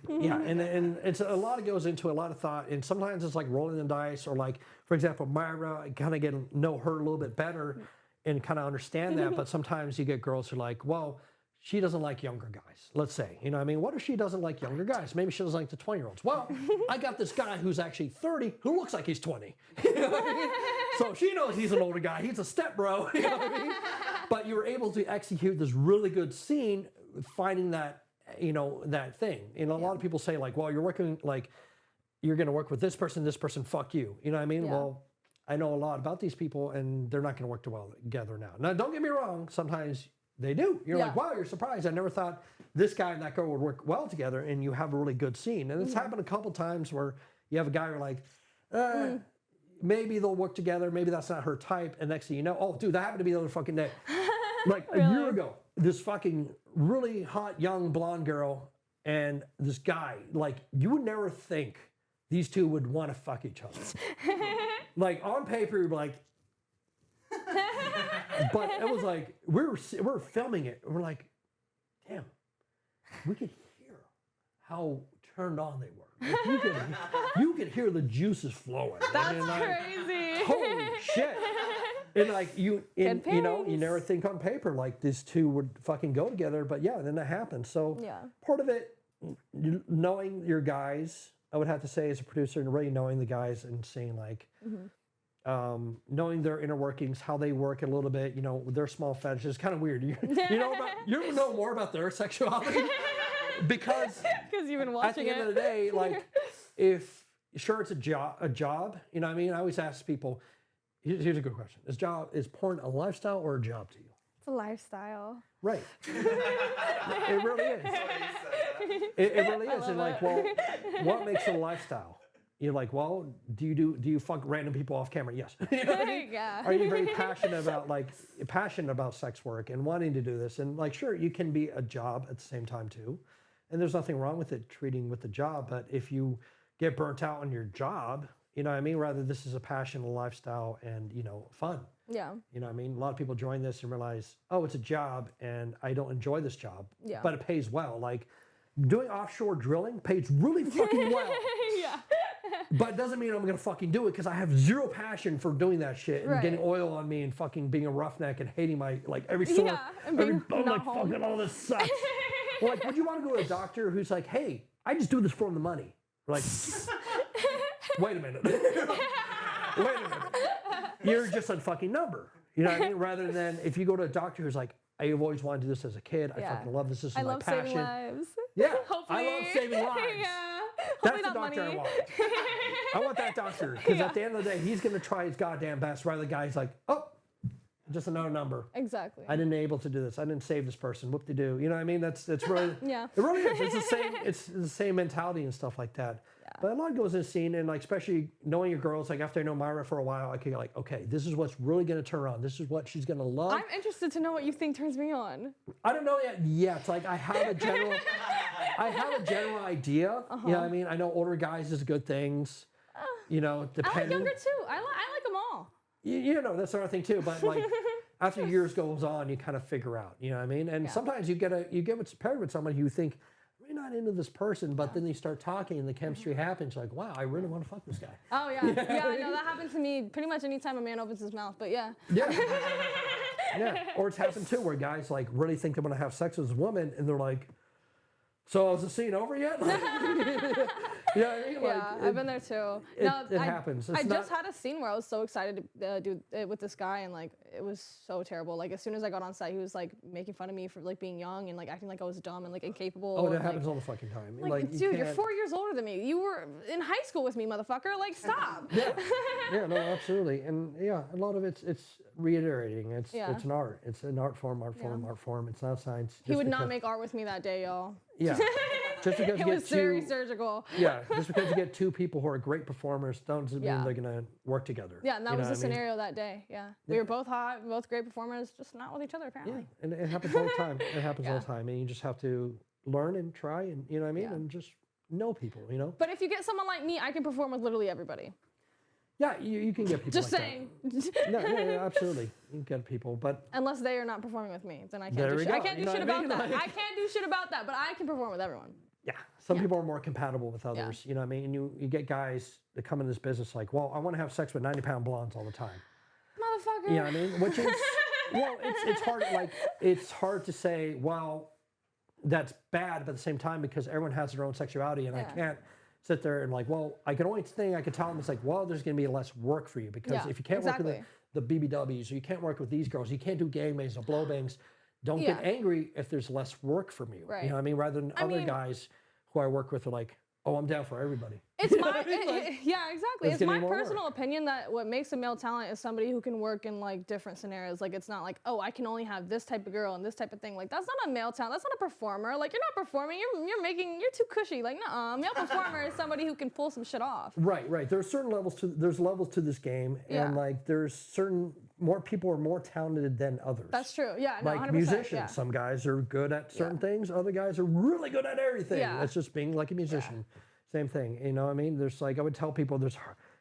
yeah, and it's a lot goes into a lot of thought. And sometimes it's like rolling the dice, or like, for example, Myra, kind of get to know her a little bit better and kind of understand that. But sometimes you get girls who are like, well, she doesn't like younger guys, let's say. You know what I mean? What if she doesn't like younger guys? Maybe she doesn't like the 20-year-olds. Well, I got this guy who's actually 30 who looks like he's 20. You know what I mean? So she knows he's an older guy. He's a step bro. You know what I mean? But you were able to execute this really good scene, finding that, you know, that thing. You know, a lot of people say like, well, you're working, like, you're going to work with this person, fuck you. You know what I mean? Yeah. Well, I know a lot about these people and they're not going to work well together now. Now, don't get me wrong. Sometimes they do. You're like, wow, you're surprised. I never thought this guy and that girl would work well together, and you have a really good scene. And it's happened a couple times where you have a guy who's like, maybe they'll work together. Maybe that's not her type. And next thing you know, oh, dude, that happened to be the other fucking day. Like a year ago, this fucking really hot young blonde girl and this guy, like you would never think these two would want to fuck each other. Like on paper, you'd be like, but it was like we were filming it and we're like, damn, we could hear how turned on they were. Like you could hear the juices flowing. That's like, crazy. Holy shit. And like you know, you never think on paper like these two would fucking go together, but yeah, then that happened. So part of it, knowing your guys, I would have to say as a producer, and really knowing the guys and seeing like, knowing their inner workings, how they work a little bit, you know, their small fetishes, kind of weird. You know more about their sexuality because you've been watching at the end of the day, like if sure it's a job, you know what I mean? I always ask people, here's a good question. Is porn a lifestyle or a job to you? It's a lifestyle. Right. It really is. It really is. And like, well, what makes it a lifestyle? You're like, well, do you fuck random people off camera? Yes. You know what I mean? Yeah. Are you very passionate about sex work and wanting to do this? And like, sure, you can be a job at the same time too. And there's nothing wrong with it treating with the job, but if you get burnt out on your job, you know what I mean? Rather, this is a passion, a lifestyle, and, you know, fun. Yeah. You know what I mean? A lot of people join this and realize, oh, it's a job and I don't enjoy this job. Yeah. But it pays well. Like doing offshore drilling pays really fucking well. Yeah. But it doesn't mean I'm gonna fucking do it because I have zero passion for doing that shit and getting oil on me and fucking being a roughneck and hating my like every sore. Yeah, and being I'm not like home. fucking all this sucks. Well, like, would you want to go to a doctor who's like, hey, I just do this for the money? Like, wait a minute. Wait a minute. You're just a fucking number. You know what I mean? Rather than if you go to a doctor who's like, I've always wanted to do this as a kid. I fucking love this. This is my passion. Saving lives. Yeah. Hopefully. I love saving lives. Yeah. That's Hopefully the not doctor money. I want. I want that doctor because at the end of the day, he's going to try his goddamn best. Rather, the guy's like, oh, just another number. Exactly. I didn't able to do this. I didn't save this person. Whoop de doo. You know what I mean? That's really Yeah. It really is. It's the same. It's the same mentality and stuff like that. Yeah. But a lot goes in the scene, and like especially knowing your girls. Like after I know Myra for a while, I could go like, okay, this is what's really gonna turn her on. This is what she's gonna love. I'm interested to know what you think turns me on. I don't know yet. It's like I have a general idea. You know what I mean? I know older guys is good things. You know, I like depending. younger too. I like them all. You know, that's another thing too. But like after years goes on, you kind of figure out. You know what I mean? And sometimes you get paired with somebody who you think you're not into this person, but then you start talking and the chemistry happens. You're like, wow, I really want to fuck this guy. Oh yeah, yeah. No, that happens to me pretty much anytime a man opens his mouth. But yeah. Yeah. Yeah. Or it's happened too, where guys like really think they're gonna have sex with this woman, and they're like, "So is the scene over yet?" Like, yeah, I mean, like, I've been there too. It happens. I just had a scene where I was so excited to do it with this guy, and like it was so terrible. Like as soon as I got on set, he was like making fun of me for like being young and like acting like I was dumb and like incapable. Oh, that and, happens like, all the fucking time. like dude, you're 4 years older than me. You were in high school with me, motherfucker. Like stop. Yeah, yeah, no, absolutely, and yeah, a lot of it's reiterating. It's an art. It's an art form. It's not science. He would not make art with me that day, y'all. Yeah. Just because It you was get very two, surgical. yeah, just because you get two people who are great performers doesn't mean they're gonna work together. Yeah, and that You was know the what I mean? scenario that day. Yeah, we were both hot, both great performers, just not with each other apparently. Yeah, and it happens all the time. It happens all the time, and you just have to learn and try, and you know what I mean, Yeah. and just know people. You know. But if you get someone like me, I can perform with literally everybody. Yeah, you can get people. Just like saying. That. No, yeah, absolutely. You can get people, but Unless they are not performing with me, then I can't There do we shit. I go. can't You do know shit what I about mean? that. Like- I can't do shit about that, but I can perform with everyone. yeah, some people are more compatible with others. You know what I mean? And you get guys that come in this business like, well, I want to have sex with 90-pound blondes all the time. Motherfucker. You know what I mean? Which is, well, it's hard. Like it's hard to say, well, that's bad, but at the same time, because everyone has their own sexuality, and I can't sit there and like, well, I can only thing I could tell them is like, well, there's going to be less work for you because if you can't work with the BBWs, or you can't work with these girls, you can't do gangbangs or blowbangs. Don't get angry if there's less work from you. Right. You know what I mean? Rather than other guys who I work with are like, oh, I'm down for everybody. It's my, yeah, exactly. It's my more work. personal opinion that what makes a male talent is somebody who can work in like different scenarios. Like it's not like, oh, I can only have this type of girl and this type of thing. Like that's not a male talent. That's not a performer. Like you're not performing. You're too cushy. Like nuh-uh. Male performer is somebody who can pull some shit off. Right. There's certain levels there's levels to this game, and like there's certain more people are more talented than others. That's true. Yeah. No, Like 100%, musicians, yeah. some guys are good at certain things. Other guys are really good at everything. Yeah. That's just being like a musician. Same thing. You know what I mean? There's like I would tell people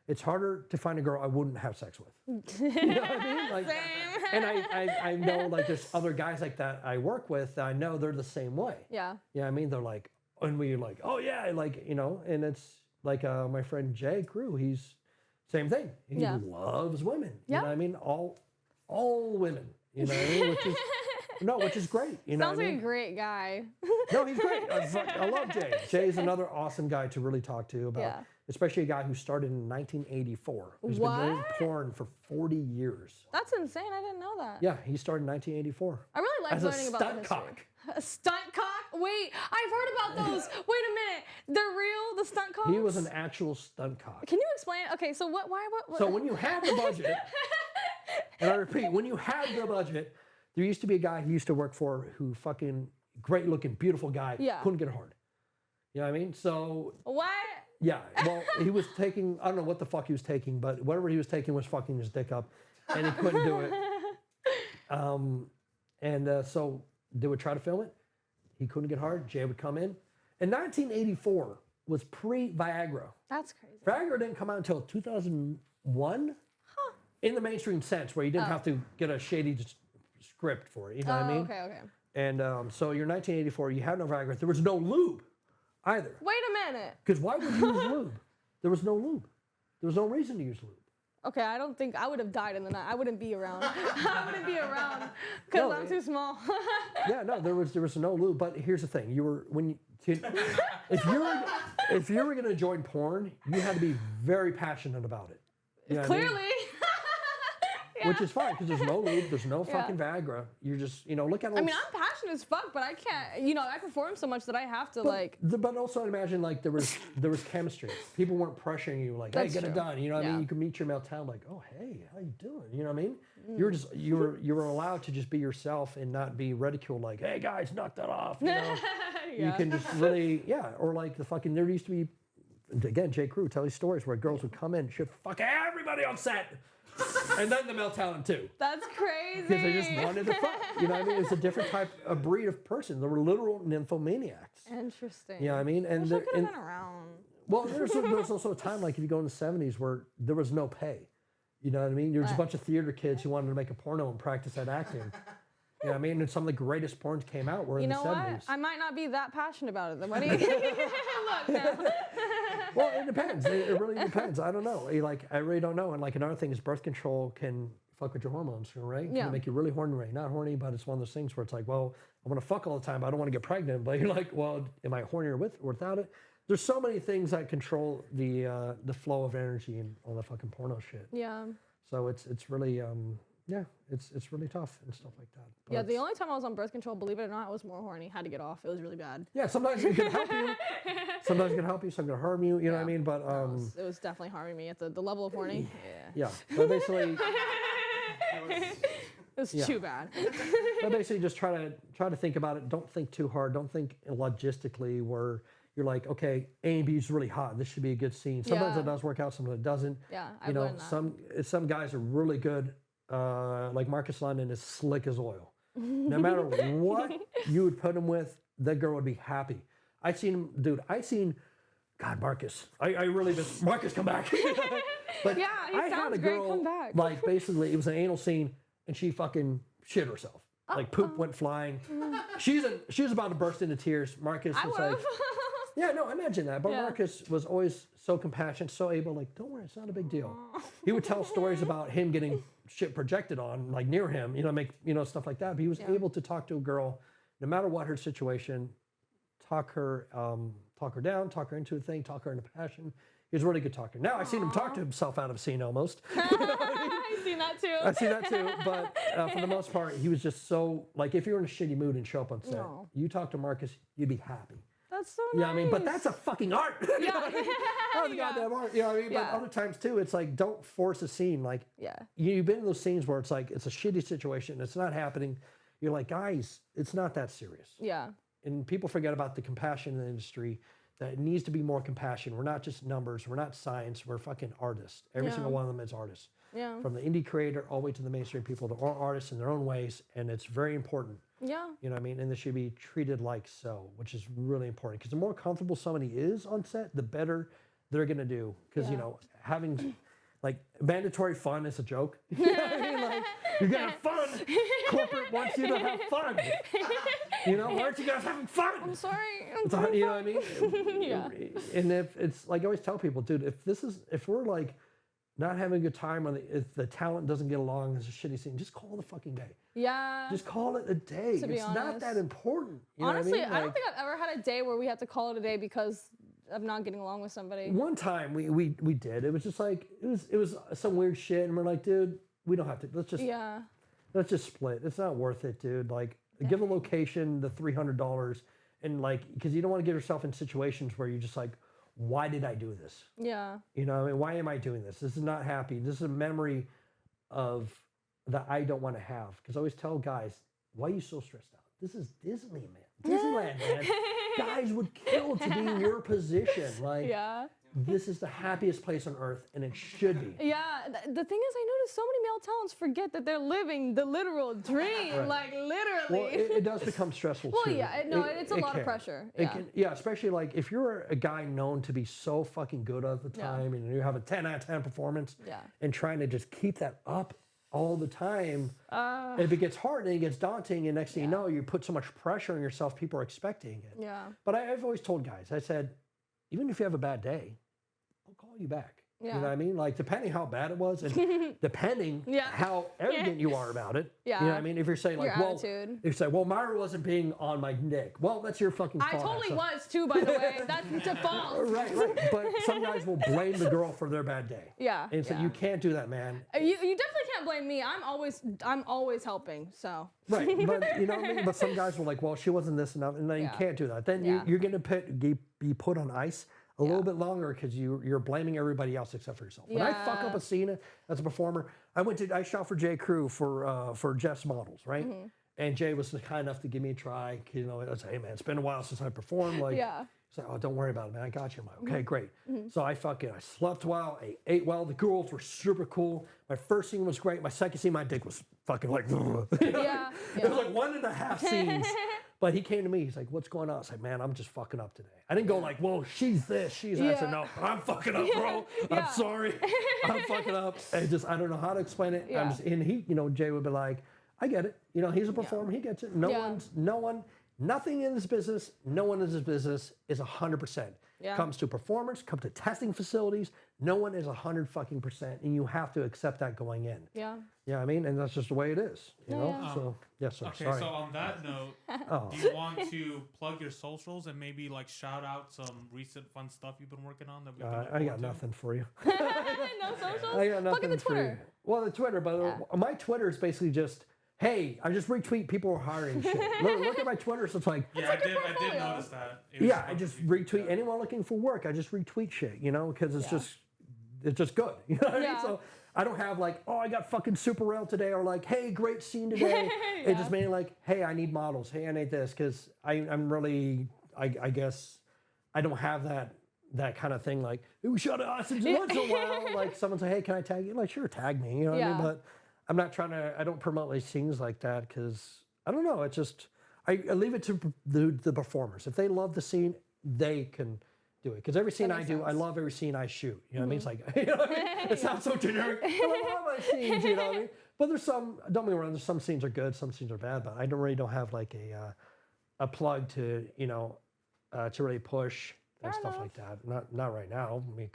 it's harder to find a girl I wouldn't have sex with. You know what I mean? Like, Same. and I know like there's other guys like that I work with that I know they're the same way. Yeah. You know what I mean? They're like, and we're like, oh yeah, like, you know, and it's like my friend Jay Crew, he's same thing. He loves women. You know what I mean? All women. You know what I mean? Which is great. You know Sounds what I like mean? a great guy. No, he's great. I love Jay. Jay's another awesome guy to really talk to about, especially a guy who started in 1984, who's been doing porn for 40 years. That's insane. I didn't know that. Yeah, he started in 1984. I really like As learning a about the stunt history. cock. A stunt cock? Wait, I've heard about those. Wait a minute. They're real, the stunt cocks? He was an actual stunt cock. Can you explain? Okay, so what? So when you have the budget, and I repeat, when you have the budget, there used to be a guy he used to work for who fucking great looking, beautiful guy, couldn't get hard. You know what I mean? So What? yeah, well, he was taking, I don't know what the fuck he was taking, but whatever he was taking was fucking his dick up, and he couldn't do it. So they would try to film it. He couldn't get hard. Jay would come in. In 1984 was pre-Viagra. That's crazy. Viagra didn't come out until 2001 in the mainstream sense, where you didn't have to get a shady script for it. You know what I mean? Okay. And so you're 1984, you had no Viagra. There was no lube either. Wait a minute. Because why would you use lube? There was no lube. There was no reason to use lube. Okay, I don't think I would have died in the night. I wouldn't be around. I wouldn't be around because I'm too small. Yeah, no, there was no lube. But here's the thing: if you were gonna join porn, you had to be very passionate about it. You know what I mean? Clearly. Which is fine because there's no lube, there's no fucking Viagra. You're just, look at all. I mean, I'm passionate passionate as fuck, but I can't. You know, I perform so much that I have to But also, I imagine like there was chemistry. People weren't pressuring you like, hey, That's get it true. done. You know what I Yeah. mean? You could meet your male talent like, oh, hey, how you doing? You know what I mean? You were allowed to just be yourself and not be ridiculed like, hey guys, knock that off. You know, you can just really or like the fucking there used to be. Again, J. Crew tell these stories where girls would come in, she'd fuck everybody on set, and then the male talent too. That's crazy. Because they just wanted to fuck. You know what I mean? It's a different type of breed of person. They were literal nymphomaniacs. Interesting. You know what I mean? And I could have been around. well, there's also a time like if you go in the 70s where there was no pay. You know what I mean? There was a bunch of theater kids who wanted to make a porno and practice that acting. You know what I mean? And some of the greatest porns came out were in the 70s. You know what? I might not be that passionate about it. Then what do you look now? Well, it depends. It really depends. I don't know. I really don't know. And like another thing is birth control can fuck with your hormones, right? It Yeah. can make you really horny, right? Not horny, but it's one of those things where it's like, well, I want to fuck all the time, but I don't want to get pregnant. But you're like, well, am I hornier with or without it? There's so many things that control the flow of energy and all the fucking porno shit. Yeah. So it's really it's really tough and stuff like that. Yeah, But the only time I was on birth control, believe it or not, I was more horny. Had to get off. It was really bad. yeah, sometimes it can help you. Sometimes it can help you. Some can harm you. You know what I mean? But It was definitely harming me at the level of horny. Yeah. yeah. But basically. It was too bad. But basically, just try to think about it. Don't think too hard. Don't think logistically where you're like, okay, A and B is really hot. This should be a good scene. Sometimes Yeah. it does work out. Sometimes it doesn't. Yeah, You I've know, learned that. some guys are really good. Like Marcus London is slick as oil. No matter what you would put him with, that girl would be happy. I seen him, dude. God, Marcus. I really miss Marcus. Come back. But Yeah, he I had sounds a great. girl Come back. like basically it was an anal scene, and she fucking shit herself. Like poop went flying. She was about to burst into tears. Marcus I was would like, yeah, no, imagine that. But Yeah. Marcus was always so compassionate, so able. Like, don't worry, it's not a big deal. He would tell stories about him getting shit projected on, like near him. You know, make stuff like that. But he was able to talk to a girl, no matter what her situation, talk her down, talk her into a thing, talk her into passion. He was a really good talker. Now I've seen him talk to himself out of a scene almost. I've seen that too. I've seen that too, but for the most part, he was just so, like, if you're in a shitty mood and show up on set, No. you talk to Marcus, you'd be happy. That's so You know nice. what I mean? But that's a fucking art. You know Yeah. what I mean? That's a Yeah. goddamn art. You know what I mean? Yeah. But other times too, it's like, don't force a scene. Like, Yeah. you've been in those scenes where it's like, it's a shitty situation, it's not happening. You're like, guys, it's not that serious. Yeah. And people forget about the compassion in the industry, that it needs to be more compassion. We're not just numbers. We're not science. We're fucking artists. Every Yeah. single one of them is artists. Yeah. From the indie creator all the way to the mainstream people, they're all artists in their own ways, and it's very important. Yeah. You know what I mean? And they should be treated like so, which is really important. Because the more comfortable somebody is on set, the better they're going to do. Because, you Yeah. know, having like mandatory fun is a joke. You know what I mean? Like, you're going to have fun. Corporate wants you to have fun. You know, why aren't you guys having fun? I'm sorry. It's a, you know what I mean? Yeah. And if it's like I always tell people, dude, if we're like not having a good time, if the talent doesn't get along, it's a shitty scene, just call it a fucking day. Yeah. Just call it a day. To be It's not honest. that important. You Honestly, know what I I mean? don't think I've ever had a day where we had to call it a day because of not getting along with somebody. One time we did. It was just like it was some weird shit, and we're like, dude, we don't have to. Yeah. Let's just split. It's not worth it, dude. Like, give the location the $300, and like, because you don't want to get yourself in situations where you're just like, why did I do this? Yeah. You know, I mean, why am I doing this? This is not happy. This is a memory of that I don't want to have. Because I always tell guys, why are you so stressed out? This is Disneyland, man. Guys would kill to be in your position. Like, Yeah. this is the happiest place on earth, and it should be. Yeah, the thing is, I notice so many male talents forget that they're living the literal dream, Right. like literally. Well, it does become stressful Well, too. yeah, it's a lot of pressure. It Yeah. can, yeah, especially like if you're a guy known to be so fucking good all the Yeah. time, and you have a 10 out of 10 performance, Yeah. and trying to just keep that up all the time, if it gets hard and it gets daunting, and next thing you know, you put so much pressure on yourself, people are expecting it. Yeah. But I've always told guys, I said, even if you have a bad day, I'll call you back. You Yeah. know what I mean? Like, depending how bad it was and depending Yeah. how arrogant you are about it. Yeah. You know what I mean? If you're saying, like, Your well, attitude. if you say, well, Myra wasn't being on my dick. Well, that's your fucking fault. I totally asshole. was too, by the way. That's default. Right. But some guys will blame the girl for their bad day. Yeah. And so yeah. you can't do that, man. You definitely can't blame me. I'm always helping. So. Right, but you know what I mean? But some guys were like, well, she wasn't this enough, and then you Yeah. can't do that. Then Yeah. you're going to be put on ice a little bit longer because you're blaming everybody else except for yourself. When I fuck up Yeah. a scene as a performer, I shot for J. Crew for Jeff's Models, right? Mm-hmm. And Jay was kind enough to give me a try. You know, I was like, hey man, it's been a while since I performed. Like, Yeah. he's like, oh, don't worry about it, man. I got you. I'm like, okay, Mm-hmm. great. So I slept well, I ate well. The girls were super cool. My first scene was great. My second scene, my dick was fucking like, you know? Yeah. It was like 1.5 scenes. But he came to me. He's like, what's going on? I was like, man, I'm just fucking up today. I didn't go like, well, she's this, she's that. I said, no, I'm fucking up, bro. Yeah. I'm sorry. I'm fucking up. And I don't know how to explain it. Yeah. And he, you know, Jay would be like, I get it. You know, he's a performer. He gets it. Nothing in this business, no one in this business is 100%. Yeah. Comes to performance, comes to testing facilities, no one is 100%, and you have to accept that going in. Yeah. Yeah, I mean, and that's just the way it is. You know. yeah. So yes, sir. Okay, Sorry. so on that note, Oh. do you want to plug your socials and maybe like shout out some recent fun stuff you've been working on that we can look I forward got to? nothing for you. No socials? I got Plug nothing in the for you. Twitter. Well, the Twitter, but my Twitter is basically just, hey, I just retweet people who are hiring shit. Look at my Twitter, so it's like, Yeah, like I a did portfolio. notice that. It was yeah, I fun just to see. retweet Yeah. anyone looking for work. I just retweet shit, you know, because it's just good. You know what I Yeah. mean? So I don't have like, oh, I got fucking super rail today, or like, hey, great scene today. It just mainly like, hey, I need models. Hey, I need this, because I'm really, I guess, I don't have that kind of thing like, ooh, shut up, once in a while. Like someone say, hey, can I tag you? Like, sure, tag me. You know what I mean? But I'm not trying to. I don't promote these things like that because I don't know. It's just I leave it to the performers. If they love the scene, they can do it. Because every scene I do, I love every scene I shoot. You know what I mean? It's like, you know what I mean? It sounds so generic. But I love my scenes. You know what I mean? But there's some. Don't get me wrong. There's some scenes are good, some scenes are bad. But I don't have like a plug to to really push. And Fair stuff enough. like that. Not right now. I mean,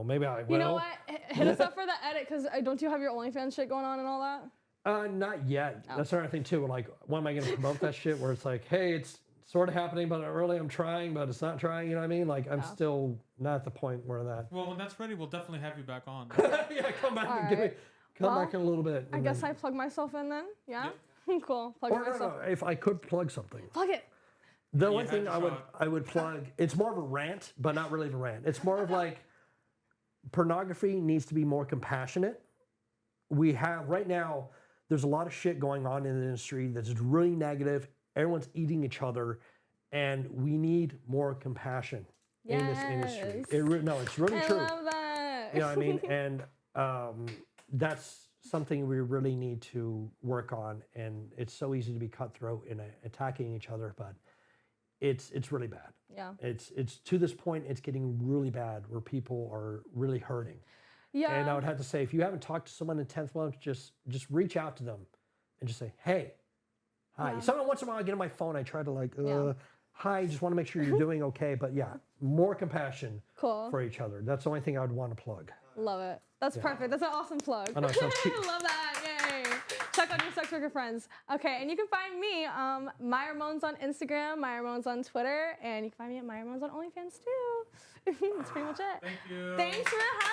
maybe I will. You know what? Hit us up for the edit, because don't you have your OnlyFans shit going on and all that? Not yet. Oh. That's another thing too. Like, when am I going to promote that shit? Where it's like, hey, it's sort of happening, but really I'm trying, but it's not trying. You know what I mean? Like, I'm still not at the point where that. Well, when that's ready, we'll definitely have you back on. Yeah, come back and Alright. come back in a little bit. I guess I plug myself in then. Yeah. Cool. Plug Or myself. no, if I could plug something. Plug it. The You one had thing to I would plug, it's more of a rant, but not really a rant. It's more of like, pornography needs to be more compassionate. We have, right now, there's a lot of shit going on in the industry that's really negative. Everyone's eating each other, and we need more compassion in this industry. Yes. It's really true. I love that. You know what I mean? And that's something we really need to work on. And it's so easy to be cutthroat in attacking each other, but it's really bad. Yeah. It's to this point, it's getting really bad where people are really hurting. Yeah. And I would have to say, if you haven't talked to someone in 10th month, just reach out to them and just say, hey, hi. Yeah. Sometimes once in a while I get on my phone, I try to like, Yeah. hi, just want to make sure you're doing okay. But yeah, more compassion Cool. for each other. That's the only thing I would want to plug. Love it. That's perfect. That's an awesome plug. I know, it sounds cheap. Love that. Yay. Check out your sex worker friends. Okay, and you can find me, Myra Moans on Instagram, Myra Moans on Twitter, and you can find me at Myra Moans on OnlyFans too. That's pretty much it. Thank you. Thanks for having